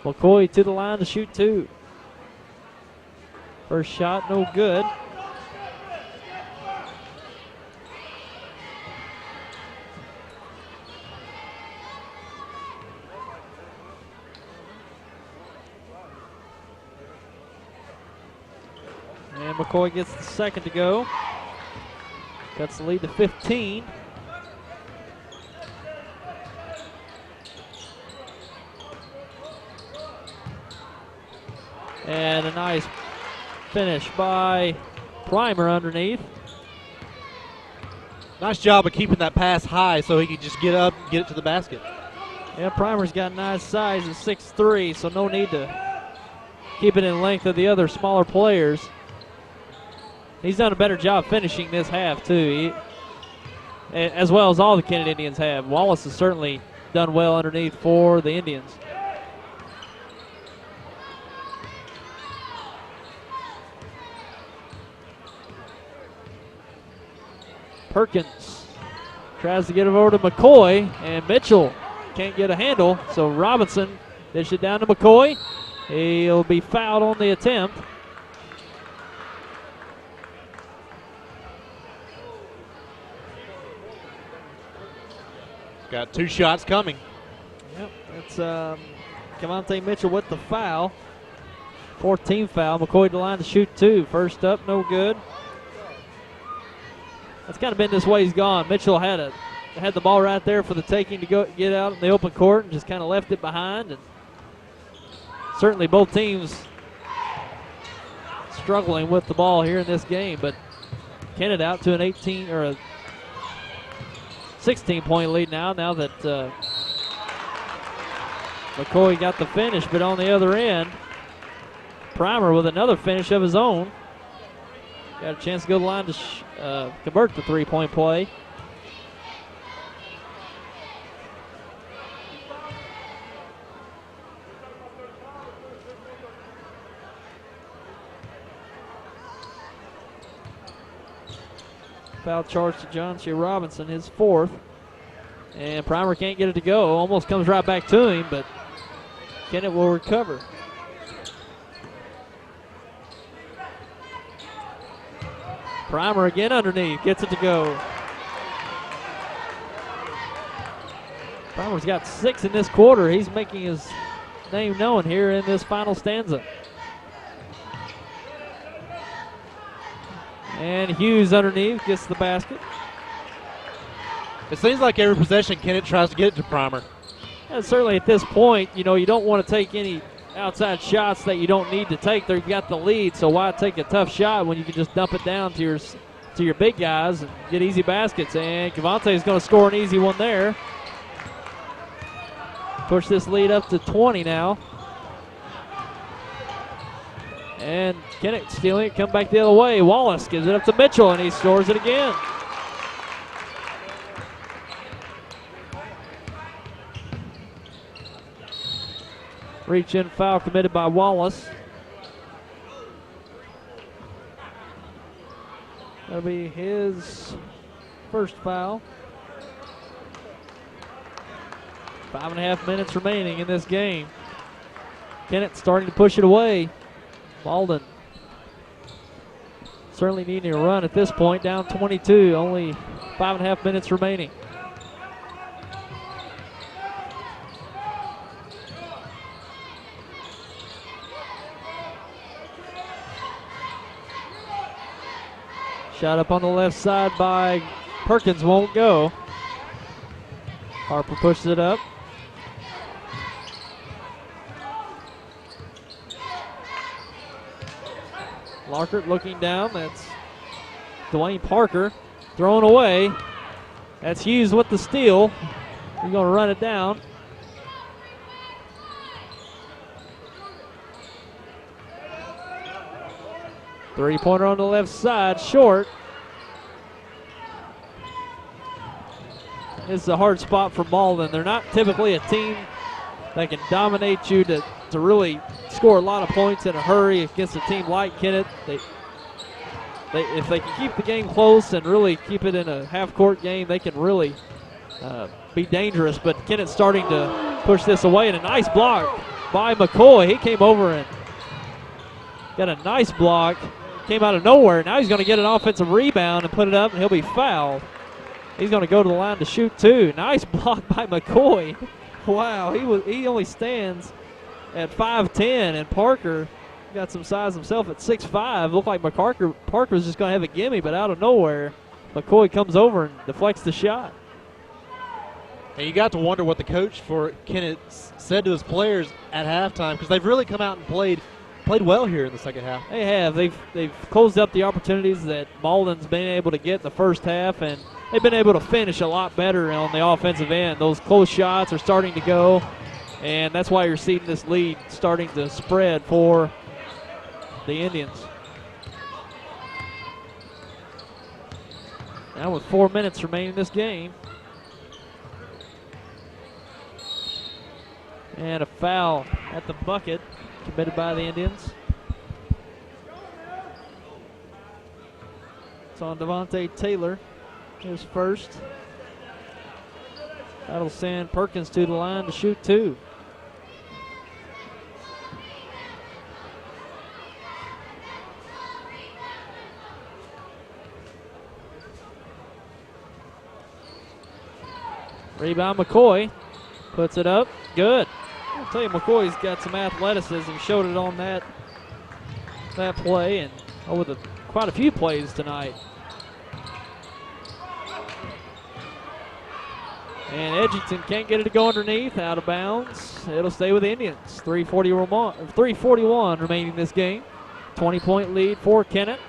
McCoy to the line to shoot 2. First shot, no good. And McCoy gets the second to go. Cuts the lead to 15. And a nice finish by Primer underneath. Nice job of keeping that pass high so he could just get up and get it to the basket. Yeah, Primer's got nice size at 6'3", so no need to keep it in length of the other smaller players. He's done a better job finishing this half, too, as well as all the Kennett Indians have. Wallace has certainly done well underneath for the Indians. Perkins tries to get it over to McCoy, and Mitchell can't get a handle, so Robinson dish it down to McCoy. He'll be fouled on the attempt. Got 2 shots coming. Yep, that's Cavante Mitchell with the foul. 14th foul. McCoy to the line to shoot 2. First up, no good. That's kind of been this way he's gone. Mitchell had the ball right there for the taking to go get out in the open court and just kind of left it behind. And certainly both teams struggling with the ball here in this game, but Kennett out to an 18 or a 16-point lead now that McCoy got the finish, but on the other end, Primer with another finish of his own. Got a chance to go to the line to convert the three-point play. Foul charge to John Shea Robinson, his 4th. And Primer can't get it to go. Almost comes right back to him, but Kennett will recover. Primer again underneath, gets it to go. Primer's got 6 in this quarter. He's making his name known here in this final stanza. And Hughes underneath gets the basket. It seems like every possession Kennett tries to get it to Primer. And certainly at this point, you don't want to take any outside shots that you don't need to take. They've got the lead, so why take a tough shot when you can just dump it down to your big guys and get easy baskets. And Cavante is going to score an easy one there. Push this lead up to 20 now. And Kennett stealing it, come back the other way. Wallace gives it up to Mitchell, and he scores it again. Reach in foul committed by Wallace. That'll be his first foul. 5.5 minutes remaining in this game. Kennett starting to push it away. Malden certainly needing a run at this point, down 22, only 5.5 minutes remaining. Shot up on the left side by Perkins, won't go. Harper pushes it up. Larkert looking down. That's Dwayne Parker thrown away. That's Hughes with the steal. He's going to run it down. Three-pointer on the left side, short. This is a hard spot for Malden. They're not typically a team that can dominate you to really score a lot of points in a hurry against a team like Kennett. If they can keep the game close and really keep it in a half-court game, they can really be dangerous. But Kennett's starting to push this away, and a nice block by McCoy. He came over and got a nice block. Came out of nowhere. Now he's going to get an offensive rebound and put it up, and he'll be fouled. He's going to go to the line to shoot two. Nice block by McCoy. Wow, he only stands at 5'10", and Parker got some size himself at 6'5". Looked like Parker's just going to have a gimme, but out of nowhere, McCoy comes over and deflects the shot. And you got to wonder what the coach for Kennett said to his players at halftime, because they've really come out and played well here in the second half. They have. They've closed up the opportunities that Malden's been able to get in the first half, and they've been able to finish a lot better on the offensive end. Those close shots are starting to go, and that's why you're seeing this lead starting to spread for the Indians. Now with 4 minutes remaining in this game. And a foul at the bucket committed by the Indians. It's on Devontae Taylor, his first. That'll send Perkins to the line to shoot two. Rebound McCoy, puts it up, good. I'll tell you, McCoy's got some athleticism, showed it on that play and over quite a few plays tonight. And Edgington can't get it to go underneath, out of bounds. It'll stay with the Indians. 3:41 remaining in this game. 20-point lead for Kennett.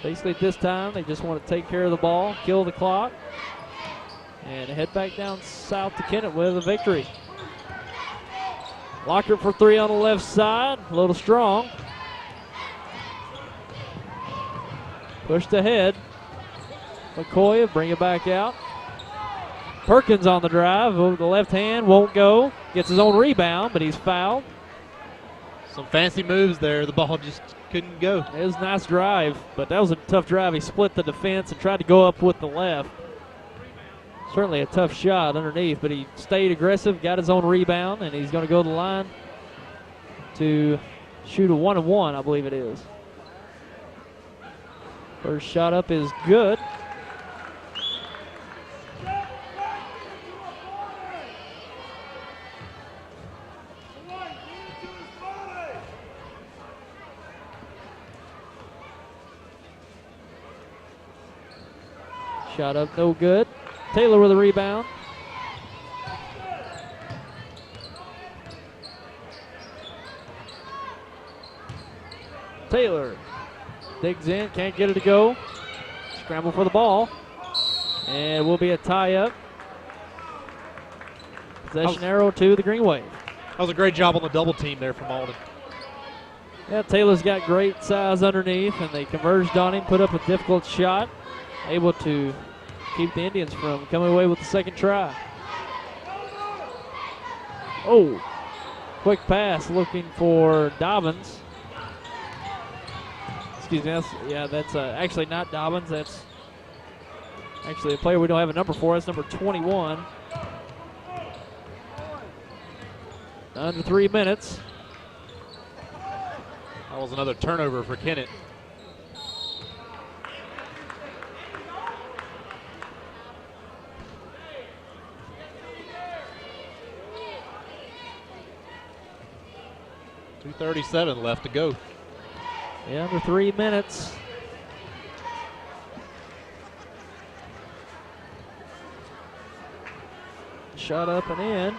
Basically at this time, they just want to take care of the ball, kill the clock, and head back down south to Kennett with a victory. Lockert for three on the left side, a little strong. Pushed ahead. McCoy will bring it back out. Perkins on the drive, the left hand won't go. Gets his own rebound, but he's fouled. Some fancy moves there. The ball just couldn't go. It was a nice drive, but that was a tough drive. He split the defense and tried to go up with the left. Certainly a tough shot underneath, but he stayed aggressive, got his own rebound, and he's going to go to the line to shoot a 1-and-1, I believe it is. First shot up is good. Shot up, no good. Taylor with a rebound. Taylor digs in, can't get it to go. Scramble for the ball. And it will be a tie-up. Possession arrow to the Green Wave. That was a great job on the double team there from Malden. Yeah, Taylor's got great size underneath, and they converged on him, put up a difficult shot. Able to keep the Indians from coming away with the second try. Oh, quick pass looking for Dobbins. excuse me, that's actually not Dobbins. That's actually a player we don't have a number for. That's number 21. Under 3 minutes. That was another turnover for Kennett. .237 left to go. Yeah, under 3 minutes. Shot up and in.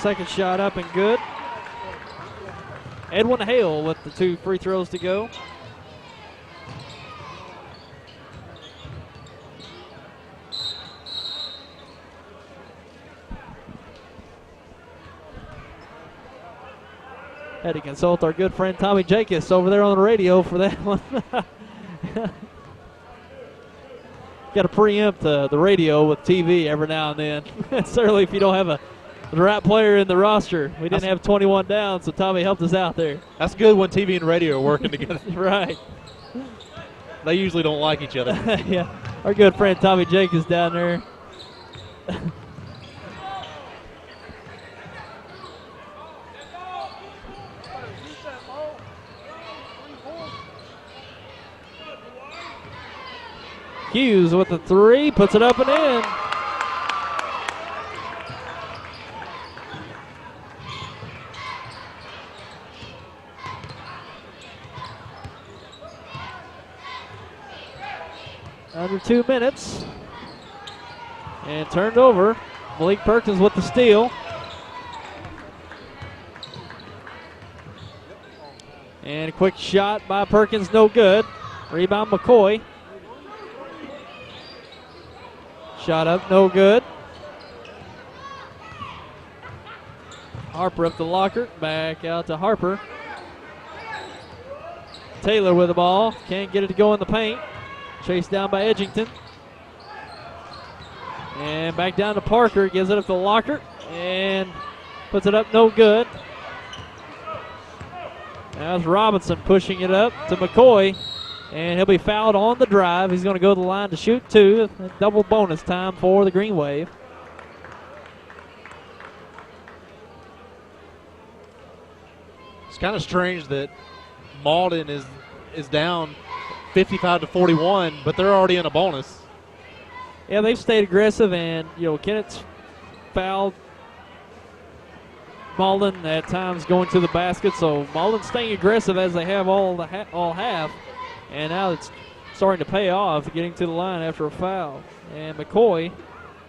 Second shot up and good. Edwin Hale with the 2 free throws to go. Had to consult our good friend Tommy Jacobs over there on the radio for that one. Got to preempt the radio with TV every now and then. Certainly if you don't have the right player in the roster. We didn't have 21 down, so Tommy helped us out there. That's good when TV and radio are working together. Right. They usually don't like each other. Yeah, our good friend Tommy Jacobs down there. Hughes with the 3, puts it up and in. Under 2 minutes. And turned over. Malik Perkins with the steal. And a quick shot by Perkins, no good. Rebound McCoy. Shot up, no good. Harper up the locker, back out to Harper. Taylor with the ball, can't get it to go in the paint. Chased down by Edgington. And back down to Parker, gives it up to Lockert, and puts it up, no good. Now it's Robinson pushing it up to McCoy. And he'll be fouled on the drive. He's going to go to the line to shoot 2. Double bonus time for the Green Wave. It's kind of strange that Malden is down 55-41, but they're already in a bonus. Yeah, they've stayed aggressive, and Kennett's fouled Malden at times going to the basket. So Malden's staying aggressive as they have all half. And now it's starting to pay off, getting to the line after a foul. And McCoy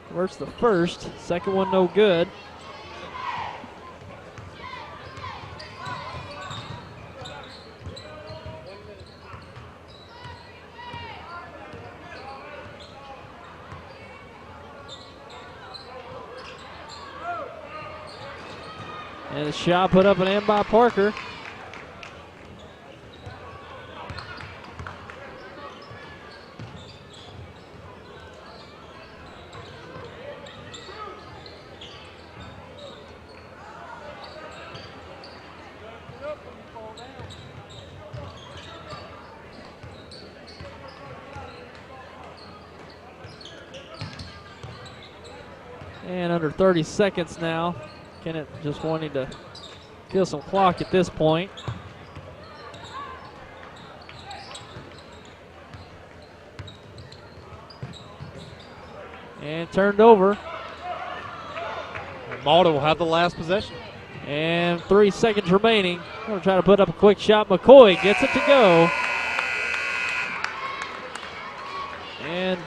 converts the first. Second one no good. And a shot put up and in by Parker. And under 30 seconds now. Kennett just wanting to kill some clock at this point. And turned over. And Malden will have the last possession. And 3 seconds remaining. Going to try to put up a quick shot. McCoy gets it to go. And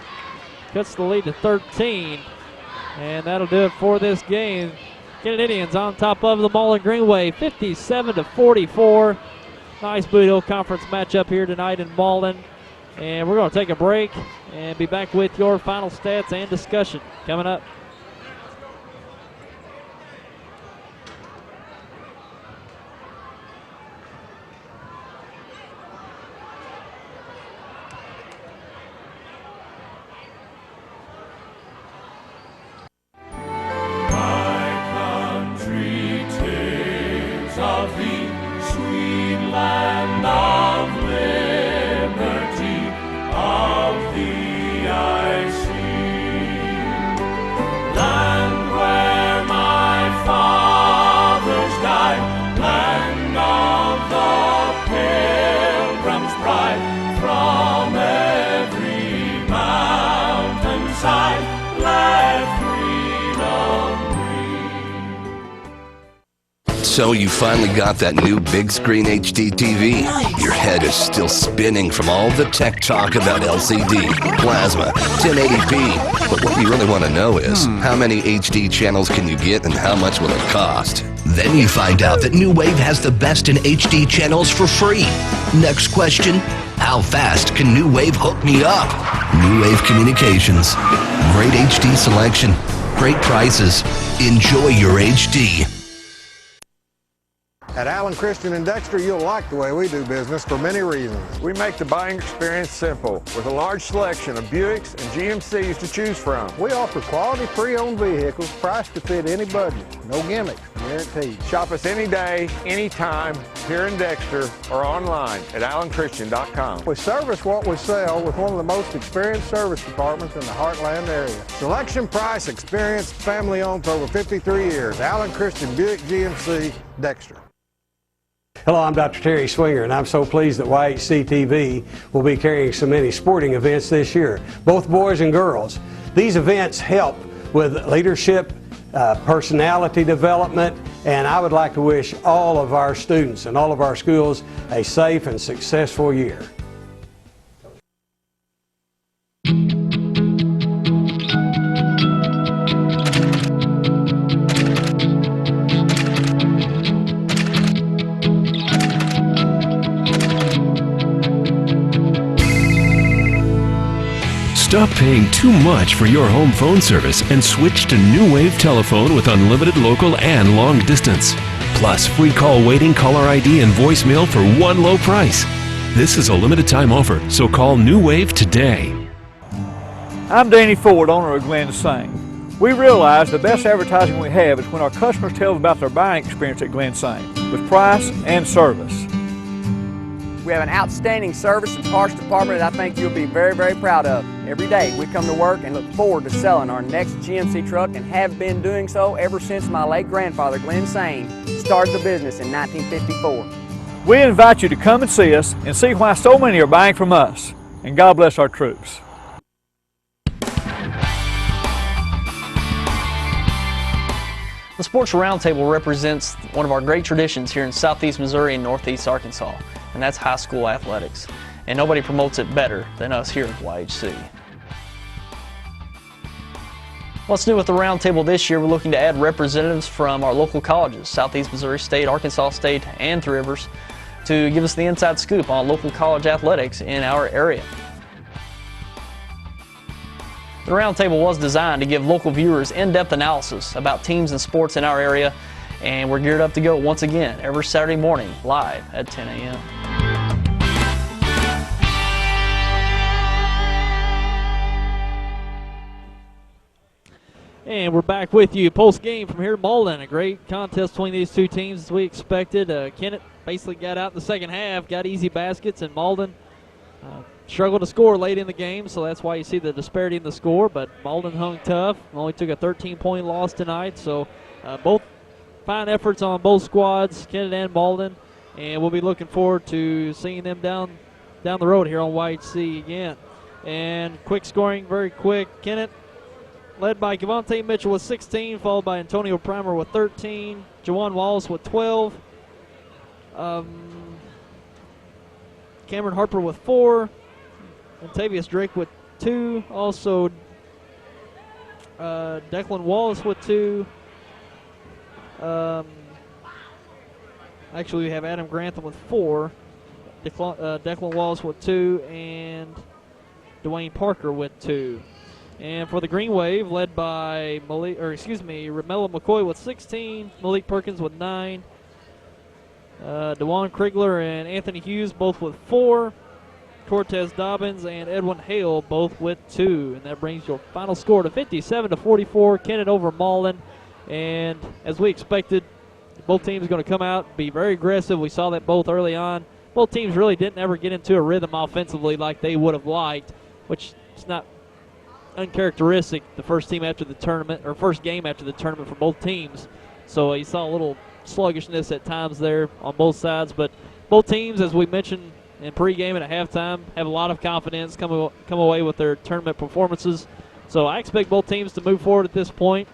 cuts the lead to 13. And that'll do it for this game. Kennett Indians on top of the Malden Green Wave, 57-44. Nice Bootheel Conference matchup here tonight in Malden. And we're going to take a break and be back with your final stats and discussion coming up. So you finally got that new big screen HD TV. Your head is still spinning from all the tech talk about LCD, plasma, 1080p. But what you really want to know is, how many HD channels can you get and how much will it cost? Then you find out that New Wave has the best in HD channels for free. Next question, how fast can New Wave hook me up? New Wave Communications. Great HD selection, great prices. Enjoy your HD. At Allen Christian and Dexter, you'll like the way we do business for many reasons. We make the buying experience simple with a large selection of Buicks and GMCs to choose from. We offer quality pre-owned vehicles priced to fit any budget. No gimmicks, guaranteed. Shop us any day, anytime, here in Dexter or online at allenchristian.com. We service what we sell with one of the most experienced service departments in the Heartland area. Selection, price, experience, family owned for over 53 years. Allen Christian Buick GMC, Dexter. Hello, I'm Dr. Terry Swinger, and I'm so pleased that YHC TV will be carrying so many sporting events this year, both boys and girls. These events help with leadership, personality development, and I would like to wish all of our students and all of our schools a safe and successful year. Stop paying too much for your home phone service and switch to New Wave Telephone with unlimited local and long distance. Plus free call waiting, caller ID, and voicemail for one low price. This is a limited time offer, so call New Wave today. I'm Danny Ford, owner of Glen Sane. We realize the best advertising we have is when our customers tell us about their buying experience at Glen Sane, with price and service. We have an outstanding service and parts department that I think you'll be very, very proud of. Every day we come to work and look forward to selling our next GMC truck and have been doing so ever since my late grandfather, Glen Sane, started the business in 1954. We invite you to come and see us and see why so many are buying from us. And God bless our troops. The Sports Roundtable represents one of our great traditions here in Southeast Missouri and Northeast Arkansas, and that's high school athletics. And nobody promotes it better than us here at YHC. What's new with the Roundtable this year? We're looking to add representatives from our local colleges, Southeast Missouri State, Arkansas State, and Three Rivers, to give us the inside scoop on local college athletics in our area. The Roundtable was designed to give local viewers in-depth analysis about teams and sports in our area, and we're geared up to go once again every Saturday morning live at 10 a.m. And we're back with you post-game from here at Malden. A great contest between these two teams as we expected. Kennett basically got out in the second half, got easy baskets, and Malden struggled to score late in the game, so that's why you see the disparity in the score. But Malden hung tough, only took a 13-point loss tonight. So both fine efforts on both squads, Kennett and Malden, and we'll be looking forward to seeing them down the road here on YHC again. And quick scoring, very quick. Kennett led by Kevontae Mitchell with 16, followed by Antonio Primer with 13, Jawan Wallace with 12, Cameron Harper with 4, and Tavius Drake with 2. Also, Declan Wallace with 2. Actually, we have Adam Grantham with 4, Declan Wallace with 2, and Dwayne Parker with 2. And for the Green Wave, led by Romello McCoy with 16, Malik Perkins with 9, DeJuan Krigler and Anthony Hughes both with 4, Cortez Dobbins and Edwin Hale both with 2. And that brings your final score to 57-44, Kennett over Malden. And as we expected, both teams are going to come out and be very aggressive. We saw that both early on. Both teams really didn't ever get into a rhythm offensively like they would have liked, which is not uncharacteristic the first team after the tournament, or first game after the tournament for both teams. So you saw a little sluggishness at times there on both sides, but both teams, as we mentioned in pregame and at halftime, have a lot of confidence, come away with their tournament performances. So I expect both teams to move forward at this point.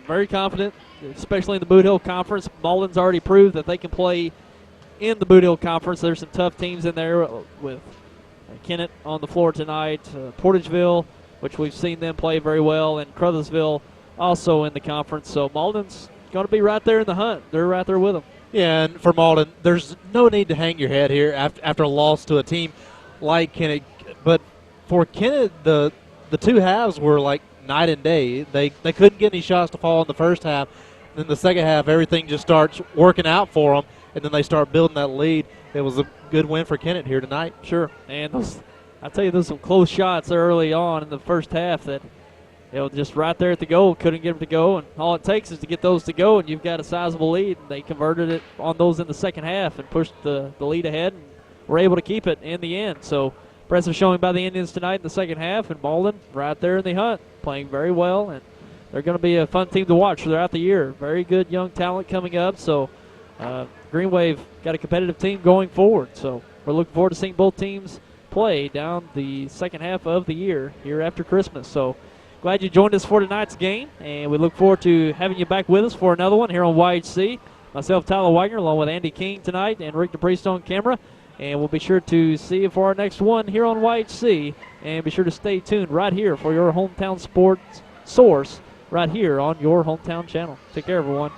Very confident, especially in the Bootheel Conference. Malden's already proved that they can play in the Bootheel Conference. There's some tough teams in there with Kennett on the floor tonight, Portageville, which we've seen them play very well, and Crothersville also in the conference. So Malden's going to be right there in the hunt. They're right there with them. Yeah, and for Malden, there's no need to hang your head here after a loss to a team like Kennett. But for Kennett, the two halves were like night and day. They couldn't get any shots to fall in the first half. Then the second half, everything just starts working out for them, and then they start building that lead. It was a good win for Kennett here tonight. Sure, and I tell you, there's some close shots early on in the first half that just right there at the goal, couldn't get them to go, and all it takes is to get those to go, and you've got a sizable lead. And they converted it on those in the second half and pushed the lead ahead, and were able to keep it in the end. So impressive showing by the Indians tonight in the second half, and Malden right there in the hunt, playing very well, and they're going to be a fun team to watch throughout the year. Very good young talent coming up, so Green Wave got a competitive team going forward. So we're looking forward to seeing both teams play down the second half of the year here after Christmas. So glad you joined us for tonight's game, and we look forward to having you back with us for another one here on YHC. Myself, Tyler Wagner, along with Andy King tonight, and Rick DePriest on camera. And we'll be sure to see you for our next one here on YHC. And be sure to stay tuned right here for your hometown sports source right here on your hometown channel. Take care, everyone.